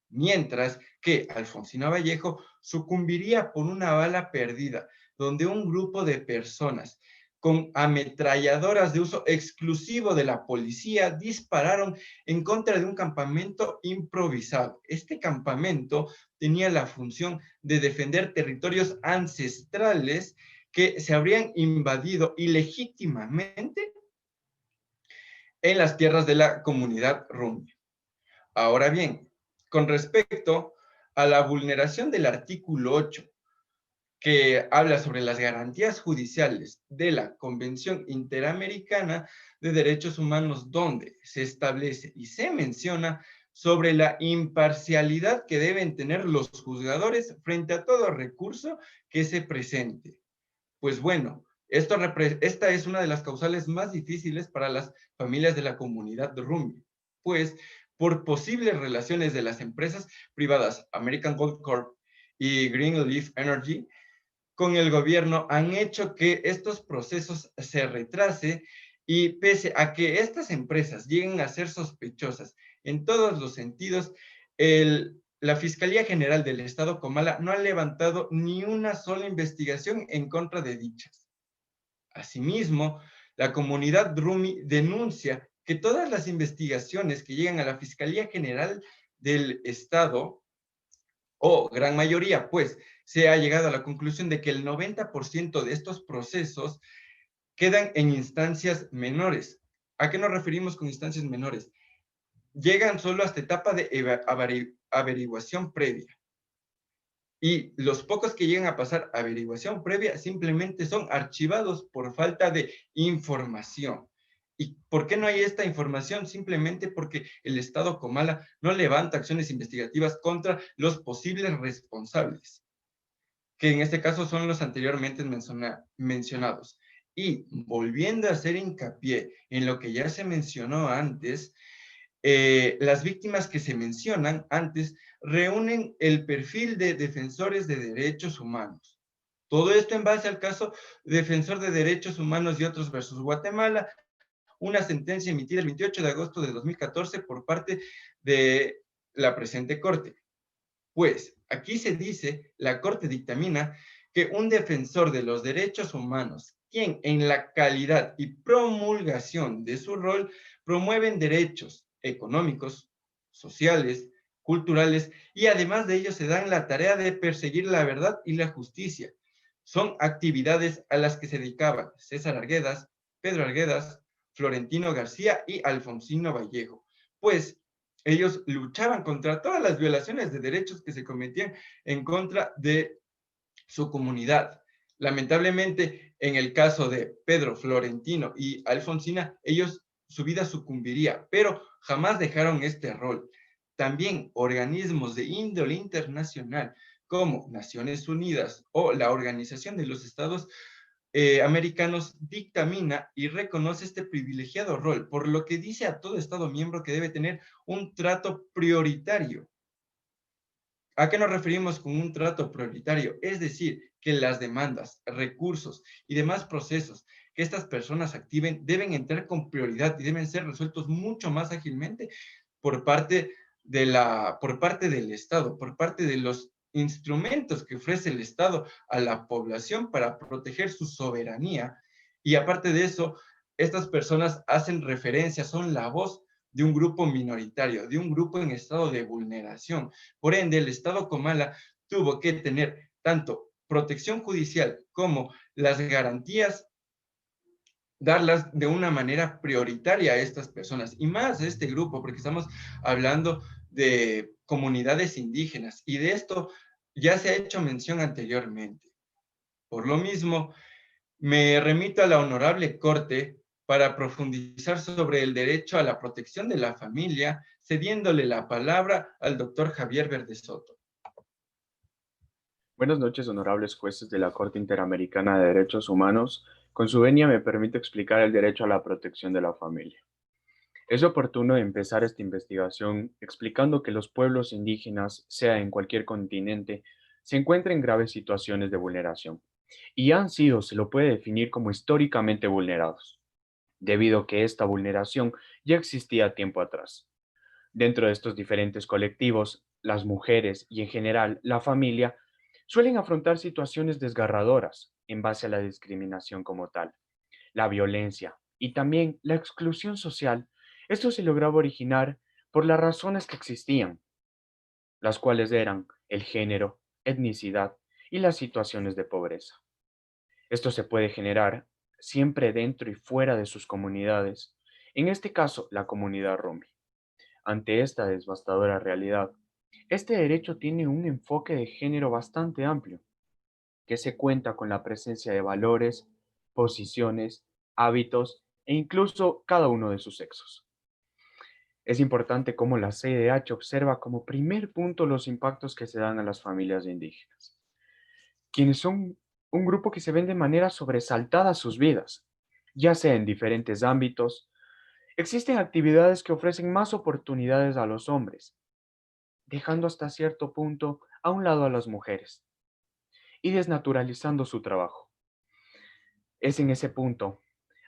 mientras que Alfonsina Vallejo sucumbiría por una bala perdida, donde un grupo de personas con ametralladoras de uso exclusivo de la policía dispararon en contra de un campamento improvisado. Este campamento tenía la función de defender territorios ancestrales que se habrían invadido ilegítimamente en las tierras de la comunidad Rumi. Ahora bien, con respecto a la vulneración del artículo 8, que habla sobre las garantías judiciales de la Convención Interamericana de Derechos Humanos, donde se establece y se menciona sobre la imparcialidad que deben tener los juzgadores frente a todo recurso que se presente. Pues bueno, esta es una de las causales más difíciles para las familias de la comunidad Rumi, pues por posibles relaciones de las empresas privadas American Gold Corp y Greenleaf Energy con el gobierno han hecho que estos procesos se retrase, y pese a que estas empresas lleguen a ser sospechosas en todos los sentidos, la Fiscalía General del Estado Comala no ha levantado ni una sola investigación en contra de dichas. Asimismo, la comunidad Rumi denuncia que todas las investigaciones que llegan a la Fiscalía General del Estado, o gran mayoría, pues, se ha llegado a la conclusión de que el 90% de estos procesos quedan en instancias menores. ¿A qué nos referimos con instancias menores? Llegan solo hasta etapa de averiguación previa. Y los pocos que llegan a pasar averiguación previa simplemente son archivados por falta de información. ¿Y por qué no hay esta información? Simplemente porque el Estado Comala no levanta acciones investigativas contra los posibles responsables, que en este caso son los anteriormente mencionados. Y volviendo a hacer hincapié en lo que ya se mencionó antes, las víctimas que se mencionan antes reúnen el perfil de defensores de derechos humanos. Todo esto en base al caso Defensor de Derechos Humanos y otros versus Guatemala, una sentencia emitida el 28 de agosto de 2014 por parte de la presente Corte. Pues aquí se dice, la Corte dictamina que un defensor de los derechos humanos, quien en la calidad y promulgación de su rol promueven derechos económicos, sociales, culturales, y además de ello se dan la tarea de perseguir la verdad y la justicia. Son actividades a las que se dedicaban César Arguedas, Pedro Arguedas, Florentino García y Alfonsino Vallejo. Pues ellos luchaban contra todas las violaciones de derechos que se cometían en contra de su comunidad. Lamentablemente, en el caso de Pedro, Florentino y Alfonsina, su vida sucumbiría, pero jamás dejaron este rol. También organismos de índole internacional como Naciones Unidas o la Organización de los Estados Americanos dictamina y reconoce este privilegiado rol, por lo que dice a todo Estado miembro que debe tener un trato prioritario. ¿A qué nos referimos con un trato prioritario? Es decir, que las demandas, recursos y demás procesos que estas personas activen deben entrar con prioridad y deben ser resueltos mucho más ágilmente por parte por parte del Estado, por parte de los instrumentos que ofrece el Estado a la población para proteger su soberanía. Y aparte de eso, estas personas hacen referencia, son la voz de un grupo minoritario, de un grupo en estado de vulneración. Por ende, el Estado Comala tuvo que tener tanto protección judicial como las garantías, darlas de una manera prioritaria a estas personas y más a este grupo, porque estamos hablando de comunidades indígenas y de esto ya se ha hecho mención anteriormente. Por lo mismo, me remito a la Honorable Corte para profundizar sobre el derecho a la protección de la familia, cediéndole la palabra al doctor Javier Verde Soto. Buenas noches, honorables jueces de la Corte Interamericana de Derechos Humanos. Con su venia me permito explicar el derecho a la protección de la familia. Es oportuno empezar esta investigación explicando que los pueblos indígenas, sea en cualquier continente, se encuentran en graves situaciones de vulneración y han sido, se lo puede definir como históricamente vulnerados, debido a que esta vulneración ya existía tiempo atrás. Dentro de estos diferentes colectivos, las mujeres y en general la familia suelen afrontar situaciones desgarradoras en base a la discriminación como tal, la violencia y también la exclusión social. Esto se lograba originar por las razones que existían, las cuales eran el género, etnicidad y las situaciones de pobreza. Esto se puede generar siempre dentro y fuera de sus comunidades, en este caso la comunidad Rumi. Ante esta devastadora realidad, este derecho tiene un enfoque de género bastante amplio, que se cuenta con la presencia de valores, posiciones, hábitos e incluso cada uno de sus sexos. Es importante cómo la CIDH observa como primer punto los impactos que se dan a las familias indígenas, quienes son un grupo que se ven de manera sobresaltada a sus vidas, ya sea en diferentes ámbitos. Existen actividades que ofrecen más oportunidades a los hombres, dejando hasta cierto punto a un lado a las mujeres y desnaturalizando su trabajo. Es en ese punto,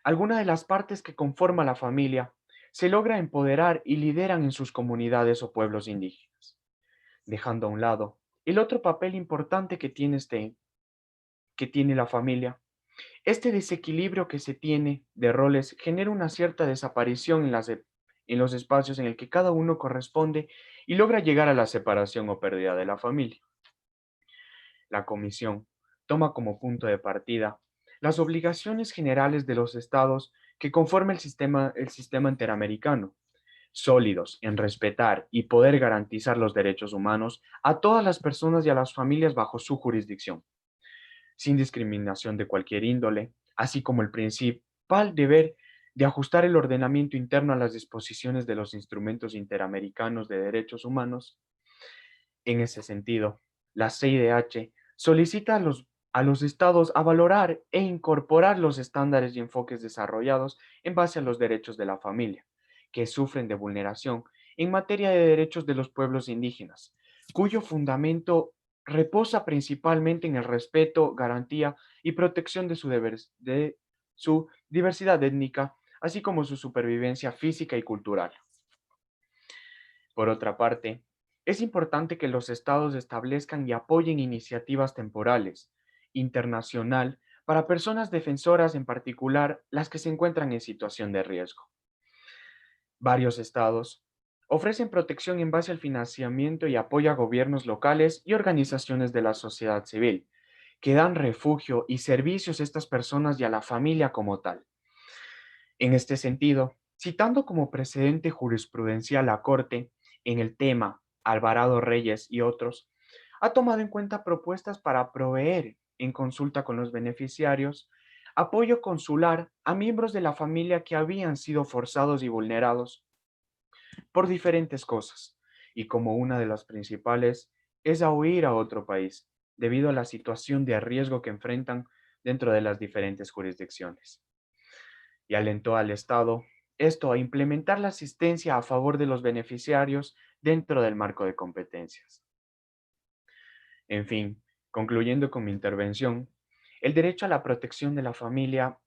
alguna de las partes que conforma la familia se logra empoderar y lideran en sus comunidades o pueblos indígenas, dejando a un lado el otro papel importante que tiene la familia. Este desequilibrio que se tiene de roles genera una cierta desaparición en los espacios en el que cada uno corresponde y logra llegar a la separación o pérdida de la familia. La Comisión toma como punto de partida las obligaciones generales de los estados que conforman el sistema interamericano, sólidos en respetar y poder garantizar los derechos humanos a todas las personas y a las familias bajo su jurisdicción, sin discriminación de cualquier índole, así como el principal deber de ajustar el ordenamiento interno a las disposiciones de los instrumentos interamericanos de derechos humanos. En ese sentido, la CIDH solicita a los estados a valorar e incorporar los estándares y enfoques desarrollados en base a los derechos de la familia, que sufren de vulneración en materia de derechos de los pueblos indígenas, cuyo fundamento reposa principalmente en el respeto, garantía y protección de su diversidad étnica, así como su supervivencia física y cultural. Por otra parte, es importante que los estados establezcan y apoyen iniciativas temporales, internacional, para personas defensoras, en particular las que se encuentran en situación de riesgo. Varios estados ofrecen protección en base al financiamiento y apoyo a gobiernos locales y organizaciones de la sociedad civil, que dan refugio y servicios a estas personas y a la familia como tal. En este sentido, citando como precedente jurisprudencial la Corte, en el tema Alvarado Reyes y otros, ha tomado en cuenta propuestas para proveer, en consulta con los beneficiarios, apoyo consular a miembros de la familia que habían sido forzados y vulnerados por diferentes cosas, y como una de las principales es a huir a otro país, debido a la situación de riesgo que enfrentan dentro de las diferentes jurisdicciones. Y alentó al Estado esto a implementar la asistencia a favor de los beneficiarios dentro del marco de competencias. En fin, concluyendo con mi intervención, el derecho a la protección de la familia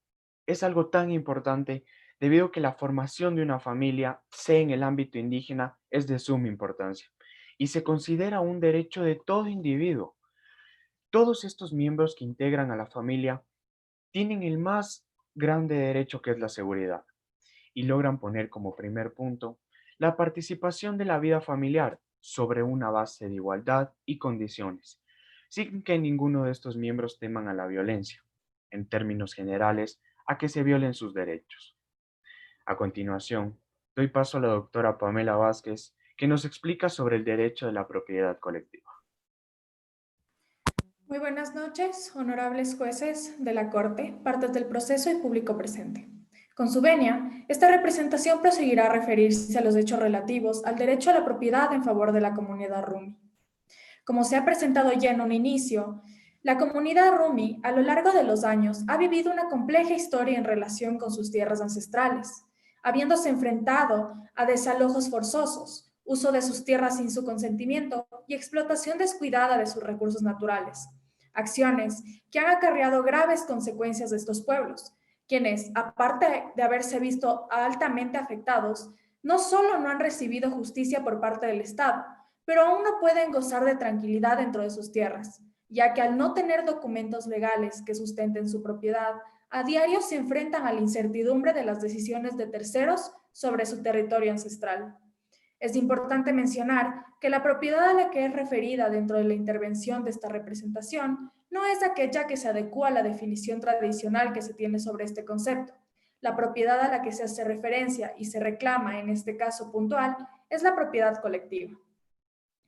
es algo tan importante debido a que la formación de una familia, sea en el ámbito indígena, es de suma importancia y se considera un derecho de todo individuo. Todos estos miembros que integran a la familia tienen el más grande derecho, que es la seguridad, y logran poner como primer punto la participación de la vida familiar sobre una base de igualdad y condiciones, sin que ninguno de estos miembros teman a la violencia, en términos generales, a que se violen sus derechos. A continuación, doy paso a la doctora Pamela Vázquez, que nos explica sobre el derecho de la propiedad colectiva. Muy buenas noches, honorables jueces de la Corte, partes del proceso y público presente. Con su venia, esta representación proseguirá a referirse a los hechos relativos al derecho a la propiedad en favor de la comunidad Rumi. Como se ha presentado ya en un inicio, la comunidad Rumi, a lo largo de los años, ha vivido una compleja historia en relación con sus tierras ancestrales, habiéndose enfrentado a desalojos forzosos, uso de sus tierras sin su consentimiento y explotación descuidada de sus recursos naturales. Acciones que han acarreado graves consecuencias de estos pueblos, quienes, aparte de haberse visto altamente afectados, no solo no han recibido justicia por parte del Estado, pero aún no pueden gozar de tranquilidad dentro de sus tierras, ya que al no tener documentos legales que sustenten su propiedad, a diario se enfrentan a la incertidumbre de las decisiones de terceros sobre su territorio ancestral. Es importante mencionar que la propiedad a la que es referida dentro de la intervención de esta representación no es aquella que se adecúa a la definición tradicional que se tiene sobre este concepto. La propiedad a la que se hace referencia y se reclama en este caso puntual es la propiedad colectiva.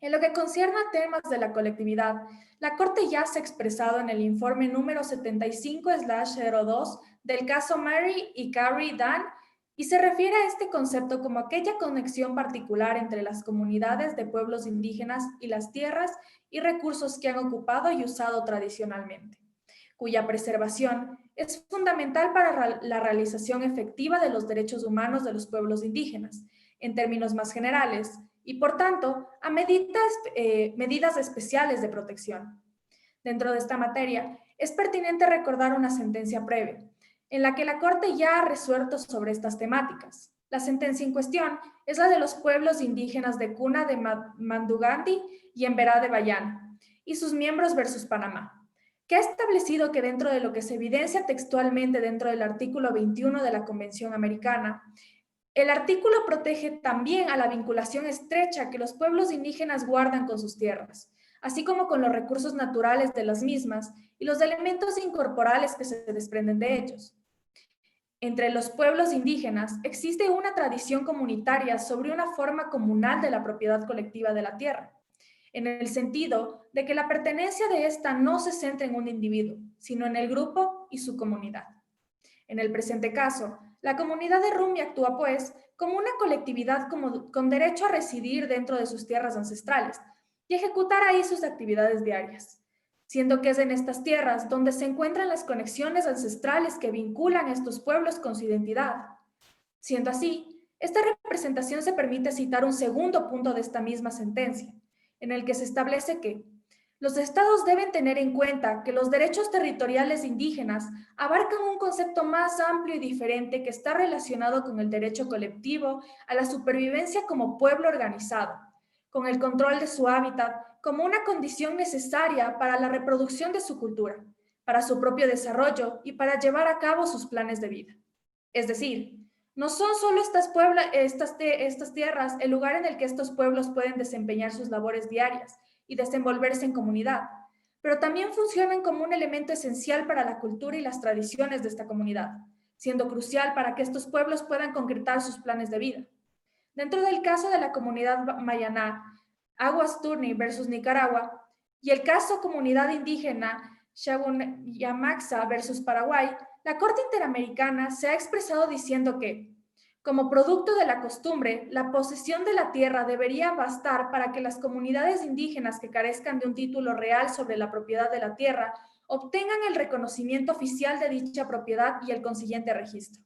En lo que concierne a temas de la colectividad, la Corte ya se ha expresado en el informe número 75/02 del caso Mary y Carrie Dan y se refiere a este concepto como aquella conexión particular entre las comunidades de pueblos indígenas y las tierras y recursos que han ocupado y usado tradicionalmente, cuya preservación es fundamental para la realización efectiva de los derechos humanos de los pueblos indígenas, en términos más generales, y por tanto a medidas especiales de protección. Dentro de esta materia, es pertinente recordar una sentencia previa, en la que la Corte ya ha resuelto sobre estas temáticas. La sentencia en cuestión es la de los pueblos indígenas de Cuna de Mandugandi y Emberá de Bayana, y sus miembros versus Panamá, que ha establecido que dentro de lo que se evidencia textualmente dentro del artículo 21 de la Convención Americana, el artículo protege también a la vinculación estrecha que los pueblos indígenas guardan con sus tierras, así como con los recursos naturales de las mismas y los elementos incorporales que se desprenden de ellos. Entre los pueblos indígenas existe una tradición comunitaria sobre una forma comunal de la propiedad colectiva de la tierra, en el sentido de que la pertenencia de esta no se centra en un individuo, sino en el grupo y su comunidad. En el presente caso, la comunidad de Rumi actúa, pues, como una colectividad con derecho a residir dentro de sus tierras ancestrales y ejecutar ahí sus actividades diarias, siendo que es en estas tierras donde se encuentran las conexiones ancestrales que vinculan a estos pueblos con su identidad. Siendo así, esta representación se permite citar un segundo punto de esta misma sentencia, en el que se establece que los estados deben tener en cuenta que los derechos territoriales indígenas abarcan un concepto más amplio y diferente que está relacionado con el derecho colectivo a la supervivencia como pueblo organizado, con el control de su hábitat como una condición necesaria para la reproducción de su cultura, para su propio desarrollo y para llevar a cabo sus planes de vida. Es decir, no son solo estas tierras el lugar en el que estos pueblos pueden desempeñar sus labores diarias y desenvolverse en comunidad, pero también funcionan como un elemento esencial para la cultura y las tradiciones de esta comunidad, siendo crucial para que estos pueblos puedan concretar sus planes de vida. Dentro del caso de la comunidad Mayaná, Aguas Turni versus Nicaragua, y el caso comunidad indígena Yamaxa versus Paraguay, la Corte Interamericana se ha expresado diciendo que, como producto de la costumbre, la posesión de la tierra debería bastar para que las comunidades indígenas que carezcan de un título real sobre la propiedad de la tierra obtengan el reconocimiento oficial de dicha propiedad y el consiguiente registro.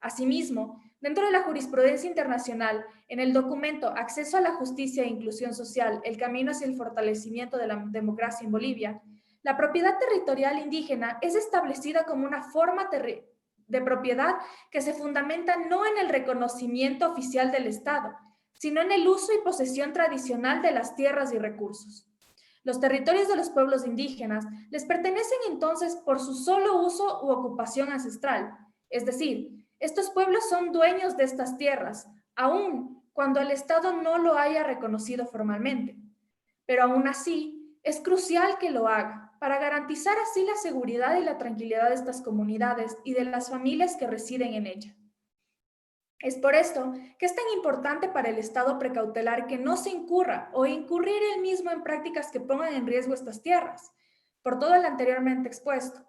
Asimismo, dentro de la jurisprudencia internacional, en el documento Acceso a la Justicia e Inclusión Social, el camino hacia el fortalecimiento de la democracia en Bolivia, la propiedad territorial indígena es establecida como una forma de propiedad que se fundamenta no en el reconocimiento oficial del Estado, sino en el uso y posesión tradicional de las tierras y recursos. Los territorios de los pueblos indígenas les pertenecen entonces por su solo uso u ocupación ancestral, es decir, estos pueblos son dueños de estas tierras, aun cuando el Estado no lo haya reconocido formalmente. Pero aún así, es crucial que lo haga, para garantizar así la seguridad y la tranquilidad de estas comunidades y de las familias que residen en ellas. Es por esto que es tan importante para el Estado precautelar que no se incurra o incurrir él mismo en prácticas que pongan en riesgo estas tierras, por todo lo anteriormente expuesto.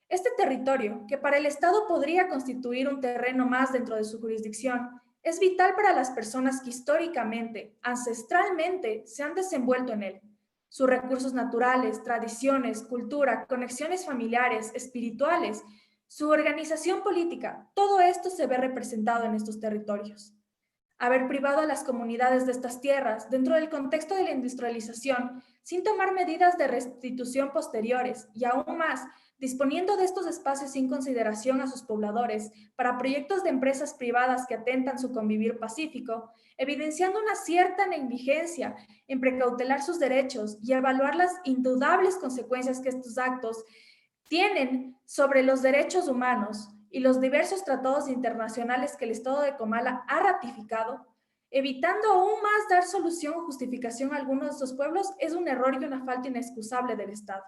Este territorio, que para el Estado podría constituir un terreno más dentro de su jurisdicción, es vital para las personas que históricamente, ancestralmente, se han desenvuelto en él. Sus recursos naturales, tradiciones, cultura, conexiones familiares, espirituales, su organización política, todo esto se ve representado en estos territorios. Haber privado a las comunidades de estas tierras dentro del contexto de la industrialización, sin tomar medidas de restitución posteriores y aún más, disponiendo de estos espacios sin consideración a sus pobladores para proyectos de empresas privadas que atentan su convivir pacífico, evidenciando una cierta negligencia en precautelar sus derechos y evaluar las indudables consecuencias que estos actos tienen sobre los derechos humanos y los diversos tratados internacionales que el Estado de Comala ha ratificado, evitando aún más dar solución o justificación a algunos de estos pueblos, es un error y una falta inexcusable del Estado.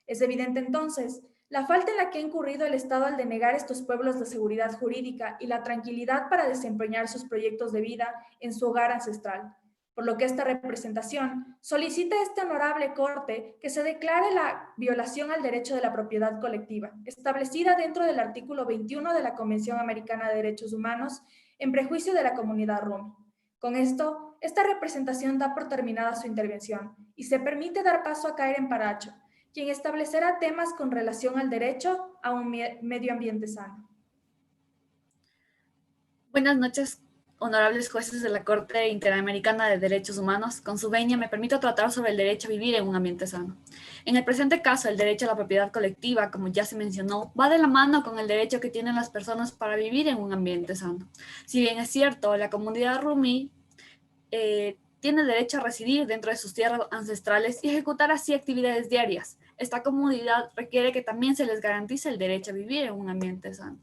Es evidente entonces la falta en la que ha incurrido el Estado al denegar a estos pueblos la seguridad jurídica y la tranquilidad para desempeñar sus proyectos de vida en su hogar ancestral, por lo que esta representación solicita a esta honorable Corte que se declare la violación al derecho de la propiedad colectiva, establecida dentro del artículo 21 de la Convención Americana de Derechos Humanos, en prejuicio de la comunidad Rumi. Con esto, esta representación da por terminada su intervención y se permite dar paso a Karen Paracho, quien establecerá temas con relación al derecho a un medio ambiente sano. Buenas noches, honorables jueces de la Corte Interamericana de Derechos Humanos. Con su venia me permito tratar sobre el derecho a vivir en un ambiente sano. En el presente caso, el derecho a la propiedad colectiva, como ya se mencionó, va de la mano con el derecho que tienen las personas para vivir en un ambiente sano. Si bien es cierto, la comunidad Rumi tiene derecho a residir dentro de sus tierras ancestrales y ejecutar así actividades diarias. Esta comunidad requiere que también se les garantice el derecho a vivir en un ambiente sano.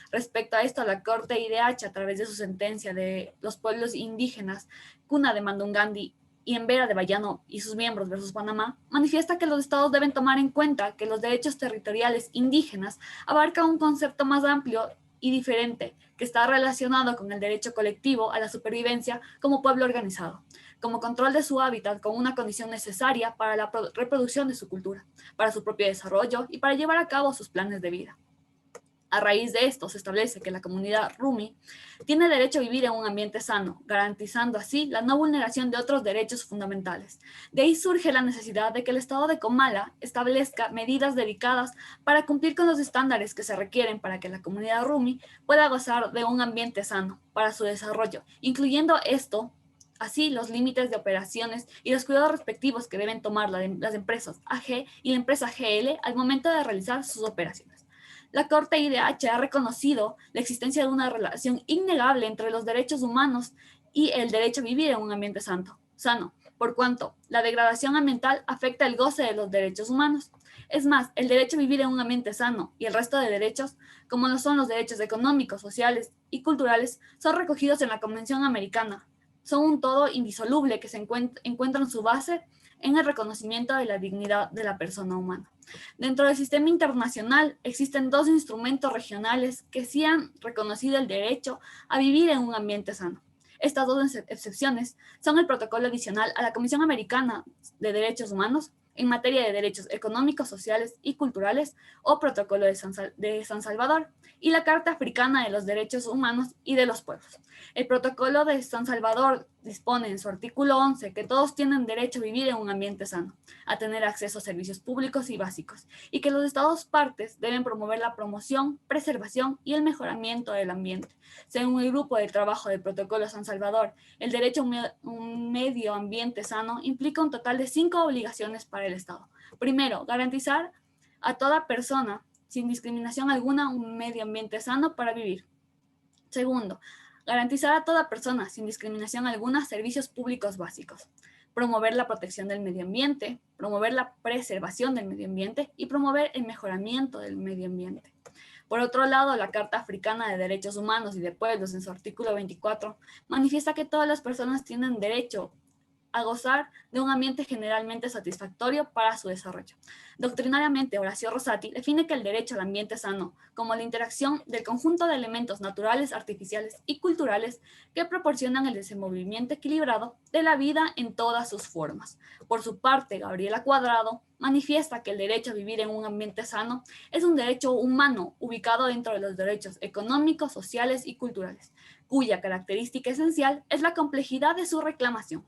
Respecto a esto, la Corte IDH, a través de su sentencia de los pueblos indígenas, Cuna de Mandungandi y Embera de Bayano y sus miembros versus Panamá, manifiesta que los estados deben tomar en cuenta que los derechos territoriales indígenas abarcan un concepto más amplio y diferente, que está relacionado con el derecho colectivo a la supervivencia como pueblo organizado, como control de su hábitat con una condición necesaria para la reproducción de su cultura, para su propio desarrollo y para llevar a cabo sus planes de vida. A raíz de esto, se establece que la comunidad Rumi tiene derecho a vivir en un ambiente sano, garantizando así la no vulneración de otros derechos fundamentales. De ahí surge la necesidad de que el Estado de Comala establezca medidas dedicadas para cumplir con los estándares que se requieren para que la comunidad Rumi pueda gozar de un ambiente sano para su desarrollo, incluyendo esto, así los límites de operaciones y los cuidados respectivos que deben tomar las empresas AG y la empresa GL al momento de realizar sus operaciones. La Corte IDH ha reconocido la existencia de una relación innegable entre los derechos humanos y el derecho a vivir en un ambiente sano, por cuanto la degradación ambiental afecta el goce de los derechos humanos. Es más, el derecho a vivir en un ambiente sano y el resto de derechos, como lo son los derechos económicos, sociales y culturales, son recogidos en la Convención Americana. Son un todo indisoluble que se encuentran su base en el reconocimiento de la dignidad de la persona humana. Dentro del sistema internacional existen dos instrumentos regionales que sí han reconocido el derecho a vivir en un ambiente sano. Estas dos excepciones son el protocolo adicional a la Comisión Americana de Derechos Humanos en materia de derechos económicos, sociales y culturales, o Protocolo de San Salvador, y la Carta Africana de los Derechos Humanos y de los Pueblos. El Protocolo de San Salvador dispone en su artículo 11 que todos tienen derecho a vivir en un ambiente sano, a tener acceso a servicios públicos y básicos, y que los Estados partes deben promover la promoción, preservación y el mejoramiento del ambiente. Según el Grupo de Trabajo del Protocolo de San Salvador, el derecho a un medio ambiente sano implica un total de 5 obligaciones para el Estado. Primero, garantizar a toda persona, sin discriminación alguna, un medio ambiente sano para vivir. Segundo, garantizar a toda persona, sin discriminación alguna, servicios públicos básicos. Promover la protección del medio ambiente, promover la preservación del medio ambiente y promover el mejoramiento del medio ambiente. Por otro lado, la Carta Africana de Derechos Humanos y de Pueblos, en su artículo 24, manifiesta que todas las personas tienen derecho a gozar de un ambiente generalmente satisfactorio para su desarrollo. Doctrinariamente, Horacio Rosati define que el derecho al ambiente sano como la interacción del conjunto de elementos naturales, artificiales y culturales que proporcionan el desenvolvimiento equilibrado de la vida en todas sus formas. Por su parte, Gabriela Cuadrado manifiesta que el derecho a vivir en un ambiente sano es un derecho humano ubicado dentro de los derechos económicos, sociales y culturales, cuya característica esencial es la complejidad de su reclamación.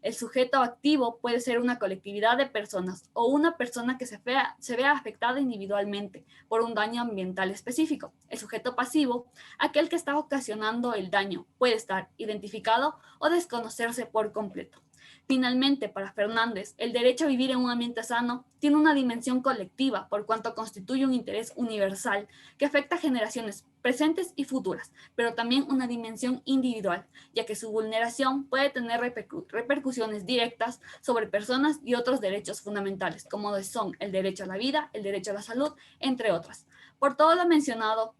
El sujeto activo puede ser una colectividad de personas o una persona que se vea afectada individualmente por un daño ambiental específico. El sujeto pasivo, aquel que está ocasionando el daño, puede estar identificado o desconocerse por completo. Finalmente, para Fernández, el derecho a vivir en un ambiente sano tiene una dimensión colectiva por cuanto constituye un interés universal que afecta a generaciones presentes y futuras, pero también una dimensión individual, ya que su vulneración puede tener repercusiones directas sobre personas y otros derechos fundamentales, como son el derecho a la vida, el derecho a la salud, entre otras. Por todo lo mencionado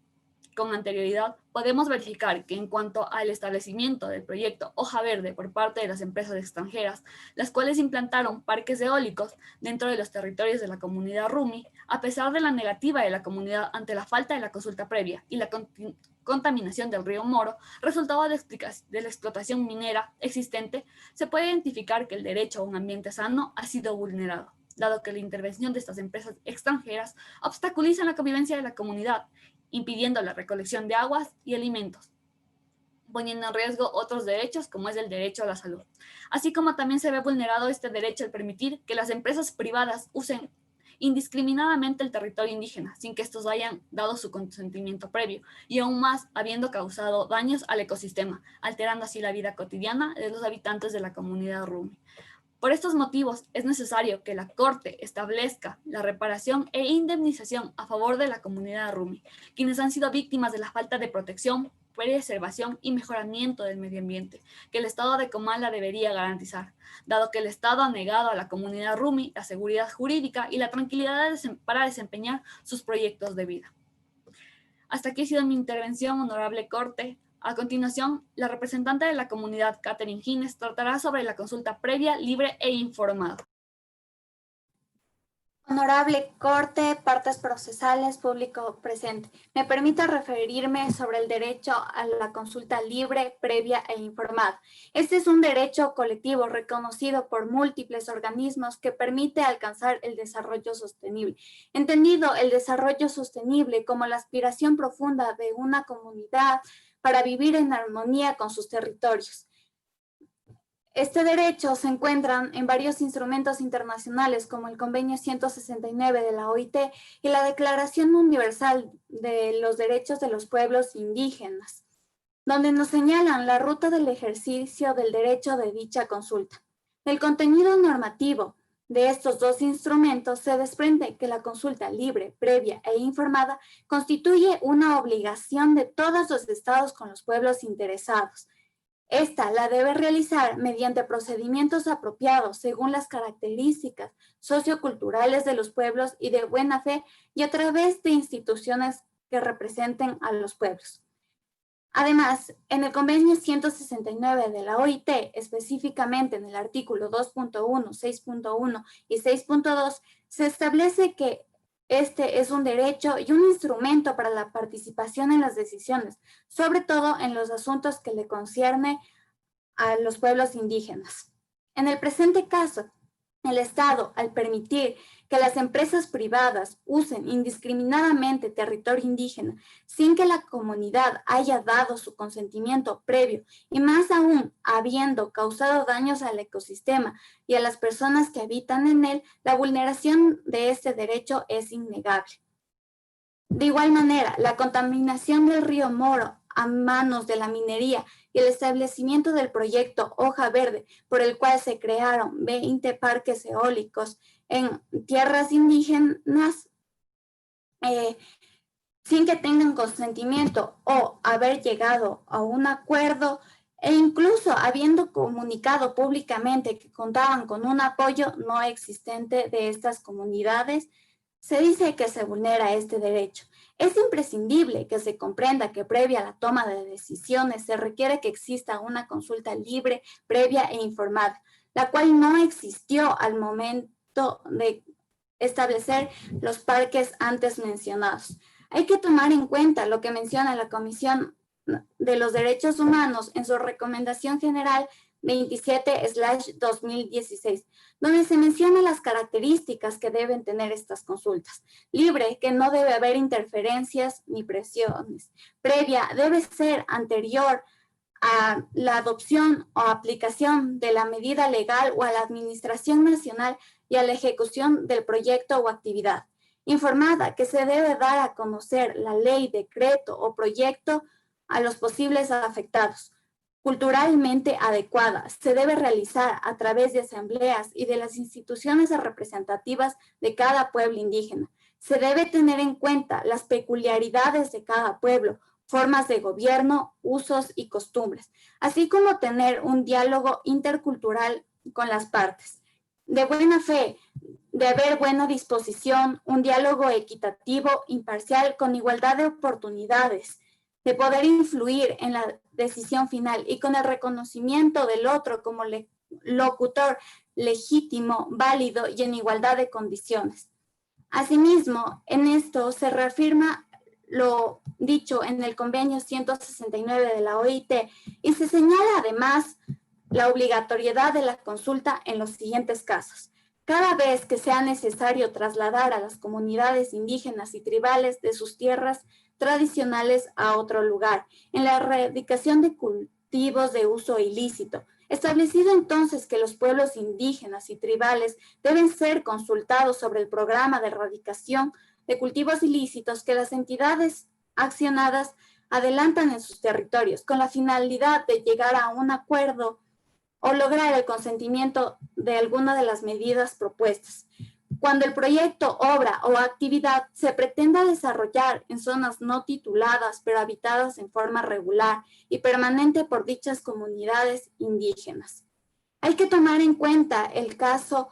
con anterioridad, podemos verificar que en cuanto al establecimiento del proyecto Hoja Verde por parte de las empresas extranjeras, las cuales implantaron parques eólicos dentro de los territorios de la comunidad Rumi, a pesar de la negativa de la comunidad ante la falta de la consulta previa y la contaminación del río Moro, resultado de la explotación minera existente, se puede identificar que el derecho a un ambiente sano ha sido vulnerado, dado que la intervención de estas empresas extranjeras obstaculiza la convivencia de la comunidad, impidiendo la recolección de aguas y alimentos, poniendo en riesgo otros derechos como es el derecho a la salud. Así como también se ve vulnerado este derecho al permitir que las empresas privadas usen indiscriminadamente el territorio indígena sin que estos hayan dado su consentimiento previo y aún más habiendo causado daños al ecosistema, alterando así la vida cotidiana de los habitantes de la comunidad Rumi. Por estos motivos, es necesario que la Corte establezca la reparación e indemnización a favor de la comunidad Rumi, quienes han sido víctimas de la falta de protección, preservación y mejoramiento del medio ambiente, que el Estado de Comala debería garantizar, dado que el Estado ha negado a la comunidad Rumi la seguridad jurídica y la tranquilidad para desempeñar sus proyectos de vida. Hasta aquí ha sido mi intervención, honorable Corte. A continuación, la representante de la comunidad, Catherine Gines, tratará sobre la consulta previa, libre e informada. Honorable Corte, partes procesales, público presente. Me permito referirme sobre el derecho a la consulta libre, previa e informada. Este es un derecho colectivo reconocido por múltiples organismos que permite alcanzar el desarrollo sostenible. Entendido el desarrollo sostenible como la aspiración profunda de una comunidad para vivir en armonía con sus territorios. Este derecho se encuentra en varios instrumentos internacionales como el Convenio 169 de la OIT y la Declaración Universal de los Derechos de los Pueblos Indígenas, donde nos señalan la ruta del ejercicio del derecho de dicha consulta. Del contenido normativo de estos dos instrumentos se desprende que la consulta libre, previa e informada constituye una obligación de todos los estados con los pueblos interesados. Esta la debe realizar mediante procedimientos apropiados según las características socioculturales de los pueblos y de buena fe y a través de instituciones que representen a los pueblos. Además, en el Convenio 169 de la OIT, específicamente en el artículo 2.1, 6.1 y 6.2, se establece que este es un derecho y un instrumento para la participación en las decisiones, sobre todo en los asuntos que le concierne a los pueblos indígenas. En el presente caso, el Estado, al permitir que las empresas privadas usen indiscriminadamente territorio indígena sin que la comunidad haya dado su consentimiento previo y más aún habiendo causado daños al ecosistema y a las personas que habitan en él, la vulneración de este derecho es innegable. De igual manera, la contaminación del río Moro a manos de la minería y el establecimiento del proyecto Hoja Verde, por el cual se crearon 20 parques eólicos en tierras indígenas, sin que tengan consentimiento o haber llegado a un acuerdo, e incluso habiendo comunicado públicamente que contaban con un apoyo no existente de estas comunidades, se dice que se vulnera este derecho. Es imprescindible que se comprenda que previa a la toma de decisiones se requiere que exista una consulta libre, previa e informada, la cual no existió al momento de establecer los parques antes mencionados. Hay que tomar en cuenta lo que menciona la Comisión de los Derechos Humanos en su Recomendación General 27/2016, donde se mencionan las características que deben tener estas consultas. Libre, que no debe haber interferencias ni presiones. Previa, debe ser anterior a la adopción o aplicación de la medida legal o a la administración nacional y a la ejecución del proyecto o actividad. Informada, que se debe dar a conocer la ley, decreto o proyecto a los posibles afectados. Culturalmente adecuada, se debe realizar a través de asambleas y de las instituciones representativas de cada pueblo indígena. Se debe tener en cuenta las peculiaridades de cada pueblo, formas de gobierno, usos y costumbres, así como tener un diálogo intercultural con las partes. De buena fe, de haber buena disposición, un diálogo equitativo, imparcial, con igualdad de oportunidades, de poder influir en la decisión final y con el reconocimiento del otro como locutor legítimo, válido y en igualdad de condiciones. Asimismo, en esto se reafirma lo dicho en el convenio 169 de la OIT y se señala además la obligatoriedad de la consulta en los siguientes casos. Cada vez que sea necesario trasladar a las comunidades indígenas y tribales de sus tierras tradicionales a otro lugar, en la erradicación de cultivos de uso ilícito. Establecido entonces que los pueblos indígenas y tribales deben ser consultados sobre el programa de erradicación de cultivos ilícitos que las entidades accionadas adelantan en sus territorios, con la finalidad de llegar a un acuerdo o lograr el consentimiento de alguna de las medidas propuestas. Cuando el proyecto, obra o actividad se pretenda desarrollar en zonas no tituladas, pero habitadas en forma regular y permanente por dichas comunidades indígenas. Hay que tomar en cuenta el caso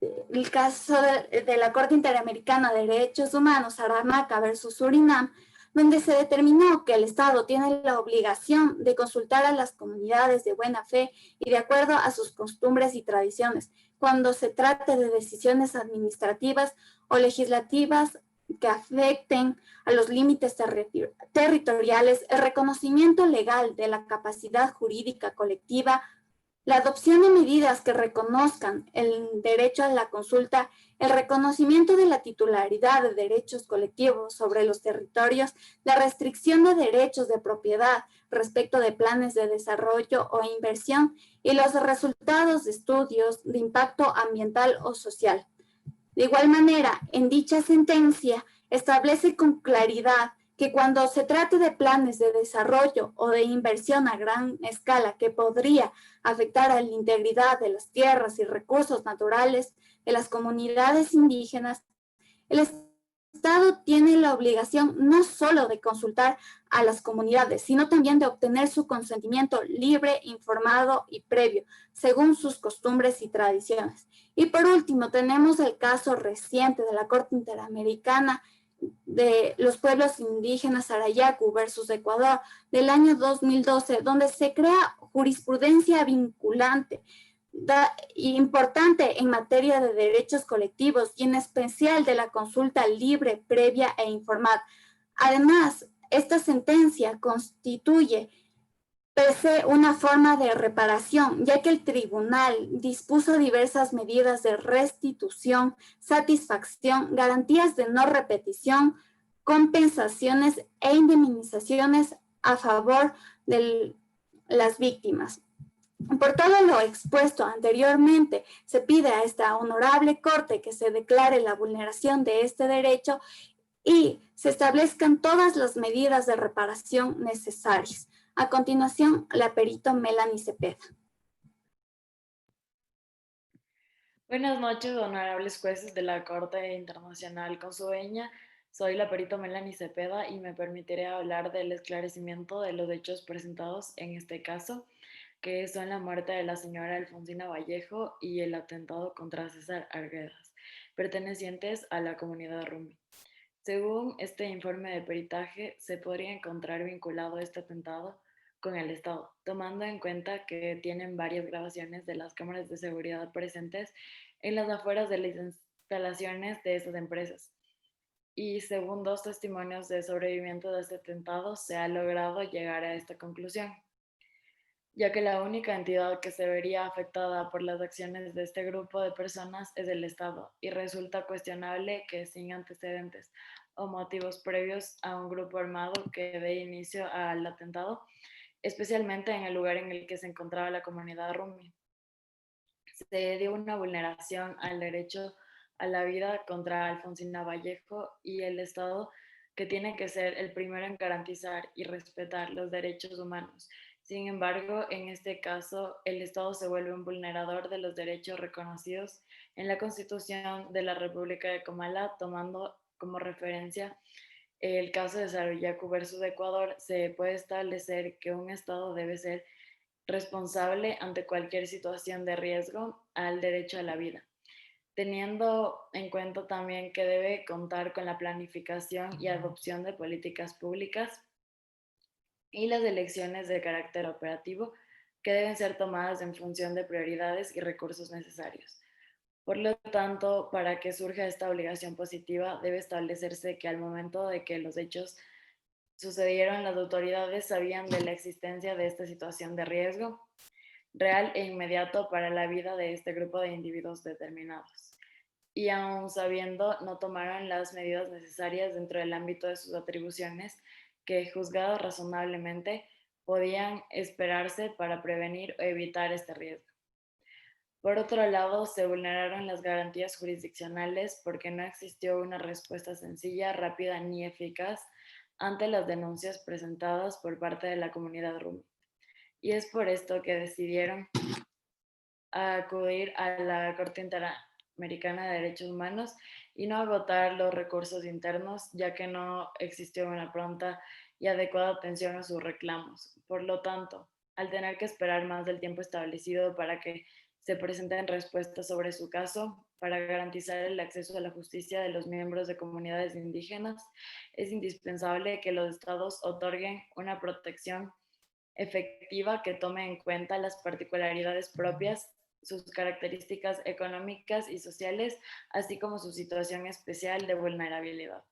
de la Corte Interamericana de Derechos Humanos, Aramaca versus Surinam, donde se determinó que el Estado tiene la obligación de consultar a las comunidades de buena fe y de acuerdo a sus costumbres y tradiciones, cuando se trate de decisiones administrativas o legislativas que afecten a los límites territoriales, el reconocimiento legal de la capacidad jurídica colectiva, la adopción de medidas que reconozcan el derecho a la consulta, el reconocimiento de la titularidad de derechos colectivos sobre los territorios, la restricción de derechos de propiedad respecto de planes de desarrollo o inversión y los resultados de estudios de impacto ambiental o social. De igual manera, en dicha sentencia establece con claridad que cuando se trate de planes de desarrollo o de inversión a gran escala que podría afectar a la integridad de las tierras y recursos naturales de las comunidades indígenas, el Estado tiene la obligación no solo de consultar a las comunidades, sino también de obtener su consentimiento libre, informado y previo, según sus costumbres y tradiciones. Y por último, tenemos el caso reciente de la Corte Interamericana de los pueblos indígenas Arayacu versus Ecuador del año 2012, donde se crea jurisprudencia vinculante importante en materia de derechos colectivos y en especial de la consulta libre, previa e informada. Además, esta sentencia constituye pese una forma de reparación, ya que el tribunal dispuso diversas medidas de restitución, satisfacción, garantías de no repetición, compensaciones e indemnizaciones a favor de las víctimas. Por todo lo expuesto anteriormente, se pide a esta honorable Corte que se declare la vulneración de este derecho y se establezcan todas las medidas de reparación necesarias. A continuación, la perito Melanie Cepeda. Buenas noches, honorables jueces de la Corte Internacional. Con su venia, soy la perito Melanie Cepeda y me permitiré hablar del esclarecimiento de los hechos presentados en este caso, que son la muerte de la señora Alfonsina Vallejo y el atentado contra César Arguedas, pertenecientes a la comunidad Rumi. Según este informe de peritaje, se podría encontrar vinculado este atentado con el Estado, tomando en cuenta que tienen varias grabaciones de las cámaras de seguridad presentes en las afueras de las instalaciones de estas empresas. Y según 2 testimonios de sobrevivientes de este atentado, se ha logrado llegar a esta conclusión, ya que la única entidad que se vería afectada por las acciones de este grupo de personas es el Estado, y resulta cuestionable que sin antecedentes o motivos previos a un grupo armado que dé inicio al atentado, especialmente en el lugar en el que se encontraba la comunidad Rumi, se dio una vulneración al derecho a la vida contra Alfonsina Vallejo y el Estado, que tiene que ser el primero en garantizar y respetar los derechos humanos. Sin embargo, en este caso, el Estado se vuelve un vulnerador de los derechos reconocidos en la Constitución de la República de Comala, tomando como referencia el caso de Saruyacu versus Ecuador. Se puede establecer que un Estado debe ser responsable ante cualquier situación de riesgo al derecho a la vida, teniendo en cuenta también que debe contar con la planificación y adopción de políticas públicas y las elecciones de carácter operativo que deben ser tomadas en función de prioridades y recursos necesarios. Por lo tanto, para que surja esta obligación positiva, debe establecerse que al momento de que los hechos sucedieron, las autoridades sabían de la existencia de esta situación de riesgo real e inmediato para la vida de este grupo de individuos determinados. Y aún sabiendo, no tomaron las medidas necesarias dentro del ámbito de sus atribuciones que, juzgados razonablemente, podían esperarse para prevenir o evitar este riesgo. Por otro lado, se vulneraron las garantías jurisdiccionales porque no existió una respuesta sencilla, rápida ni eficaz ante las denuncias presentadas por parte de la comunidad Rumi. Y es por esto que decidieron acudir a la Corte Interamericana de Derechos Humanos y no agotar los recursos internos, ya que no existió una pronta y adecuada atención a sus reclamos. Por lo tanto, al tener que esperar más del tiempo establecido para que se presenten respuestas sobre su caso, para garantizar el acceso a la justicia de los miembros de comunidades indígenas, es indispensable que los estados otorguen una protección efectiva que tome en cuenta las particularidades propias, sus características económicas y sociales, así como su situación especial de vulnerabilidad,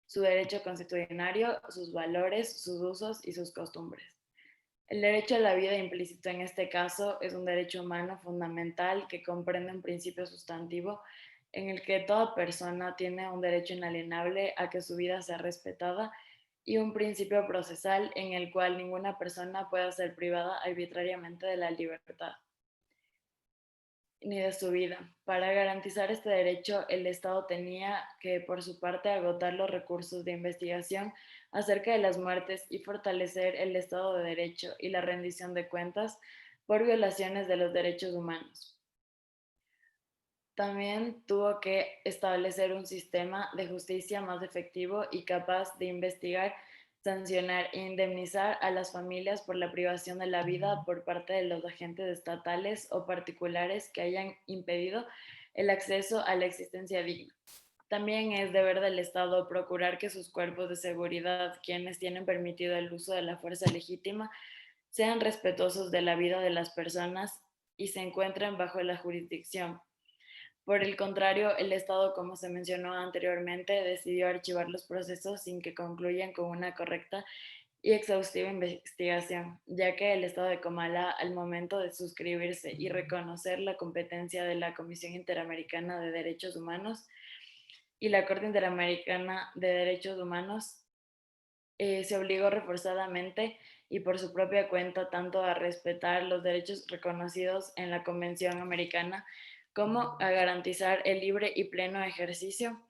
su derecho constitucionario, sus valores, sus usos y sus costumbres. El derecho a la vida implícito en este caso es un derecho humano fundamental que comprende un principio sustantivo en el que toda persona tiene un derecho inalienable a que su vida sea respetada y un principio procesal en el cual ninguna persona pueda ser privada arbitrariamente de la libertad ni de su vida. Para garantizar este derecho, el Estado tenía que, por su parte, agotar los recursos de investigación acerca de las muertes y fortalecer el Estado de Derecho y la rendición de cuentas por violaciones de los derechos humanos. También tuvo que establecer un sistema de justicia más efectivo y capaz de investigar, sancionar e indemnizar a las familias por la privación de la vida por parte de los agentes estatales o particulares que hayan impedido el acceso a la existencia digna. También es deber del Estado procurar que sus cuerpos de seguridad, quienes tienen permitido el uso de la fuerza legítima, sean respetuosos de la vida de las personas y se encuentren bajo la jurisdicción. Por el contrario, el Estado, como se mencionó anteriormente, decidió archivar los procesos sin que concluyan con una correcta y exhaustiva investigación, ya que el Estado de Comala, al momento de suscribirse y reconocer la competencia de la Comisión Interamericana de Derechos Humanos y la Corte Interamericana de Derechos Humanos, se obligó reforzadamente y por su propia cuenta tanto a respetar los derechos reconocidos en la Convención Americana como a garantizar el libre y pleno ejercicio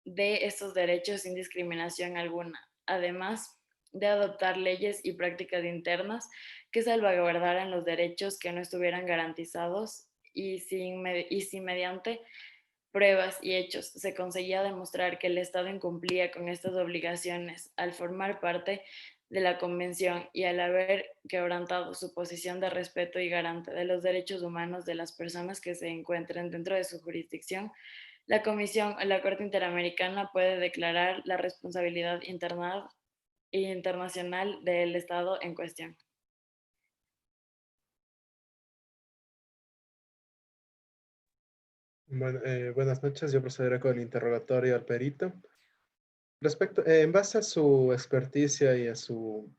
de estos derechos sin discriminación alguna, además de adoptar leyes y prácticas internas que salvaguardaran los derechos que no estuvieran garantizados y si mediante pruebas y hechos se conseguía demostrar que el Estado incumplía con estas obligaciones al formar parte de la Convención y al haber quebrantado su posición de respeto y garante de los derechos humanos de las personas que se encuentren dentro de su jurisdicción, la Corte Interamericana puede declarar la responsabilidad internacional del Estado en cuestión. Bueno, buenas noches, yo procederé con el interrogatorio al perito. En base a su experticia y a su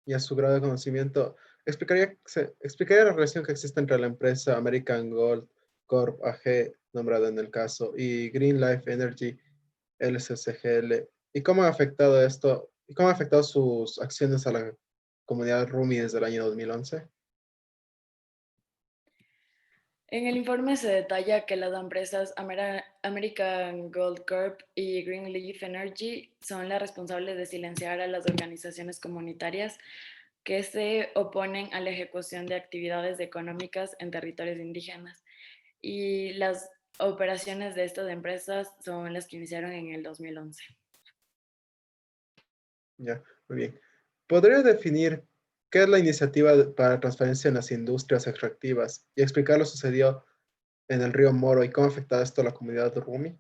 grado de conocimiento, explicaría la relación que existe entre la empresa American Gold Corp AG, nombrada en el caso, y Green Life Energy LCCGL, y cómo ha afectado esto, y cómo ha afectado sus acciones a la comunidad Rumi desde el año 2011. En el informe se detalla que las empresas American Gold Corp y Greenleaf Energy son las responsables de silenciar a las organizaciones comunitarias que se oponen a la ejecución de actividades económicas en territorios indígenas. Y las operaciones de estas empresas son las que iniciaron en el 2011. Ya, muy bien. ¿Podría definir qué es la iniciativa para transparencia en las industrias extractivas y explicar lo sucedido en el río Moro y cómo ha afectado esto a la comunidad Rumi?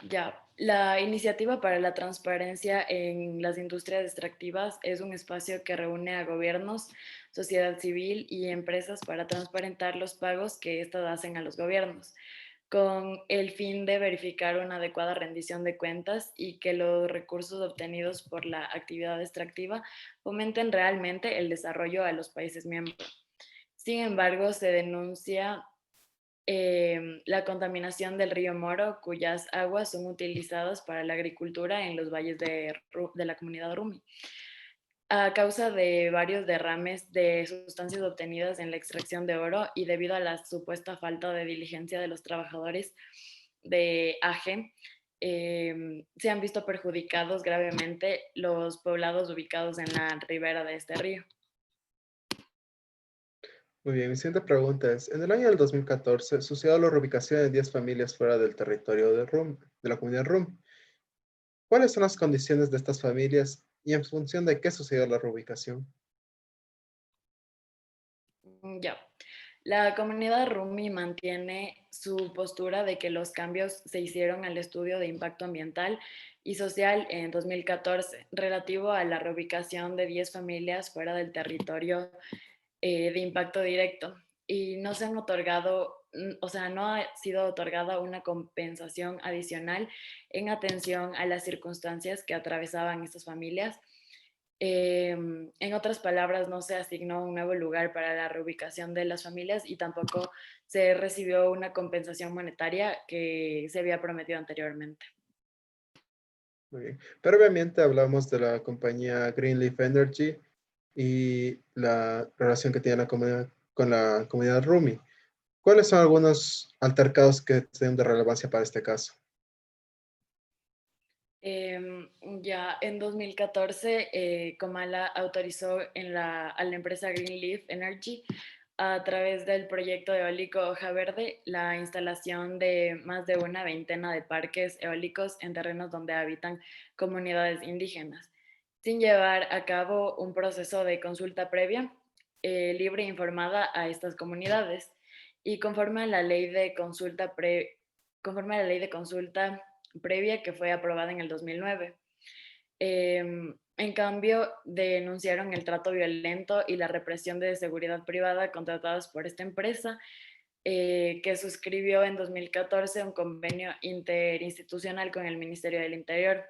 Ya, la iniciativa para la transparencia en las industrias extractivas es un espacio que reúne a gobiernos, sociedad civil y empresas para transparentar los pagos que éstas hacen a los gobiernos, con el fin de verificar una adecuada rendición de cuentas y que los recursos obtenidos por la actividad extractiva fomenten realmente el desarrollo a los países miembros. Sin embargo, se denuncia la contaminación del río Moro, cuyas aguas son utilizadas para la agricultura en los valles de la comunidad Rumi, a causa de varios derrames de sustancias obtenidas en la extracción de oro y debido a la supuesta falta de diligencia de los trabajadores de AGE, se han visto perjudicados gravemente los poblados ubicados en la ribera de este río. Muy bien, mi siguiente pregunta es, en el año del 2014 sucedió la reubicación de 10 familias fuera del territorio de la comunidad Rum. ¿Cuáles son las condiciones de estas familias y en función de qué sucedió la reubicación? Ya. La comunidad Rumi mantiene su postura de que los cambios se hicieron al estudio de impacto ambiental y social en 2014 relativo a la reubicación de 10 familias fuera del territorio de impacto directo y no se han otorgado, o sea, no ha sido otorgada una compensación adicional en atención a las circunstancias que atravesaban estas familias. En otras palabras, no se asignó un nuevo lugar para la reubicación de las familias y tampoco se recibió una compensación monetaria que se había prometido anteriormente. Muy bien. Previamente hablamos de la compañía Greenleaf Energy y la relación que tiene la comunidad con la comunidad Rumi. ¿Cuáles son algunos altercados que tienen de relevancia para este caso? Ya en 2014, Comala autorizó a la empresa Greenleaf Energy a través del proyecto eólico Hoja Verde la instalación de más de una veintena de parques eólicos en terrenos donde habitan comunidades indígenas, sin llevar a cabo un proceso de consulta previa, libre e informada a estas comunidades. Y conforme a la ley de consulta previa que fue aprobada en el 2009. En cambio, denunciaron el trato violento y la represión de seguridad privada contratadas por esta empresa que suscribió en 2014 un convenio interinstitucional con el Ministerio del Interior.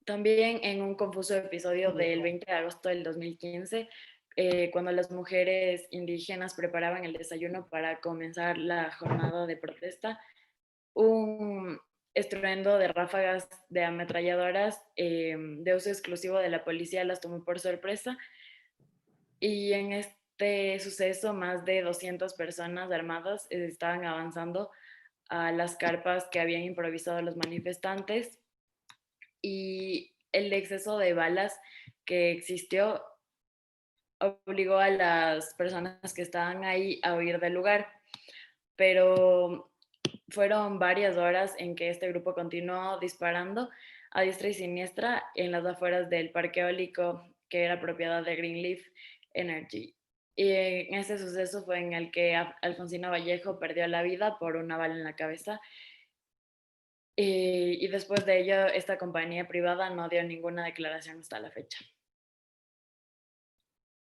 También en un confuso episodio del 20 de agosto del 2015, cuando las mujeres indígenas preparaban el desayuno para comenzar la jornada de protesta, un estruendo de ráfagas de ametralladoras de uso exclusivo de la policía las tomó por sorpresa, y en este suceso más de 200 personas armadas estaban avanzando a las carpas que habían improvisado los manifestantes, y el exceso de balas que existió obligó a las personas que estaban ahí a huir del lugar, pero fueron varias horas en que este grupo continuó disparando a diestra y siniestra en las afueras del parque eólico que era propiedad de Greenleaf Energy. Y en ese suceso fue en el que Alfonsina Vallejo perdió la vida por una bala en la cabeza. Y después de ello, esta compañía privada no dio ninguna declaración hasta la fecha.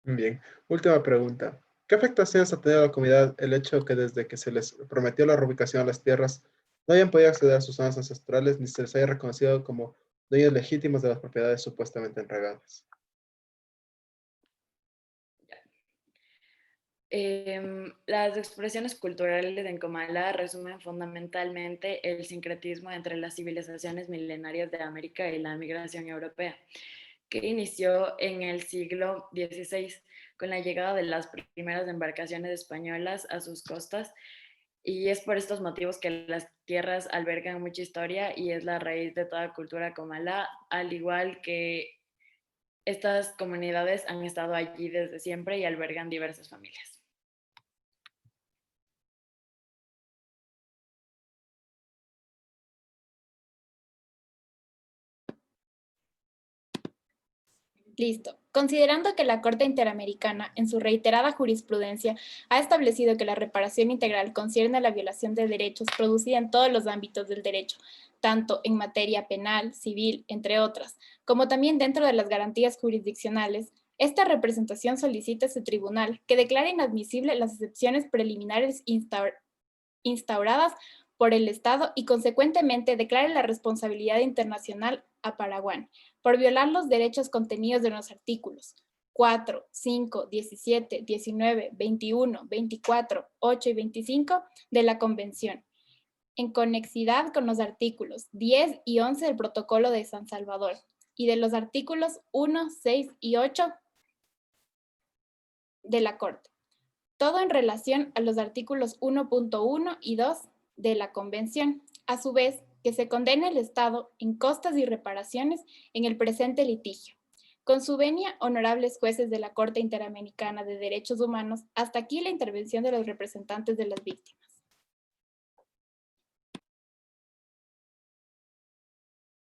Bien, última pregunta. ¿Qué afectaciones ha tenido a la comunidad el hecho que desde que se les prometió la reubicación a las tierras no hayan podido acceder a sus zonas ancestrales ni se les haya reconocido como dueños legítimos de las propiedades supuestamente entregadas? Las expresiones culturales en Comala resumen fundamentalmente el sincretismo entre las civilizaciones milenarias de América y la migración europea, que inició en el siglo XVI con la llegada de las primeras embarcaciones españolas a sus costas, y es por estos motivos que las tierras albergan mucha historia y es la raíz de toda cultura Comala, al igual que estas comunidades han estado allí desde siempre y albergan diversas familias. Listo. Considerando que la Corte Interamericana, en su reiterada jurisprudencia, ha establecido que la reparación integral concierne a la violación de derechos producida en todos los ámbitos del derecho, tanto en materia penal, civil, entre otras, como también dentro de las garantías jurisdiccionales, esta representación solicita a su tribunal que declare inadmisible las excepciones preliminares instauradas por el Estado y consecuentemente declare la responsabilidad internacional a Paraguay por violar los derechos contenidos de los artículos 4, 5, 17, 19, 21, 24, 8 y 25 de la Convención, en conexidad con los artículos 10 y 11 del Protocolo de San Salvador y de los artículos 1, 6 y 8 de la Corte. Todo en relación a los artículos 1.1 y 2 de la Convención. A su vez, que se condene al Estado en costas y reparaciones en el presente litigio. Con su venia, honorables jueces de la Corte Interamericana de Derechos Humanos, hasta aquí la intervención de los representantes de las víctimas.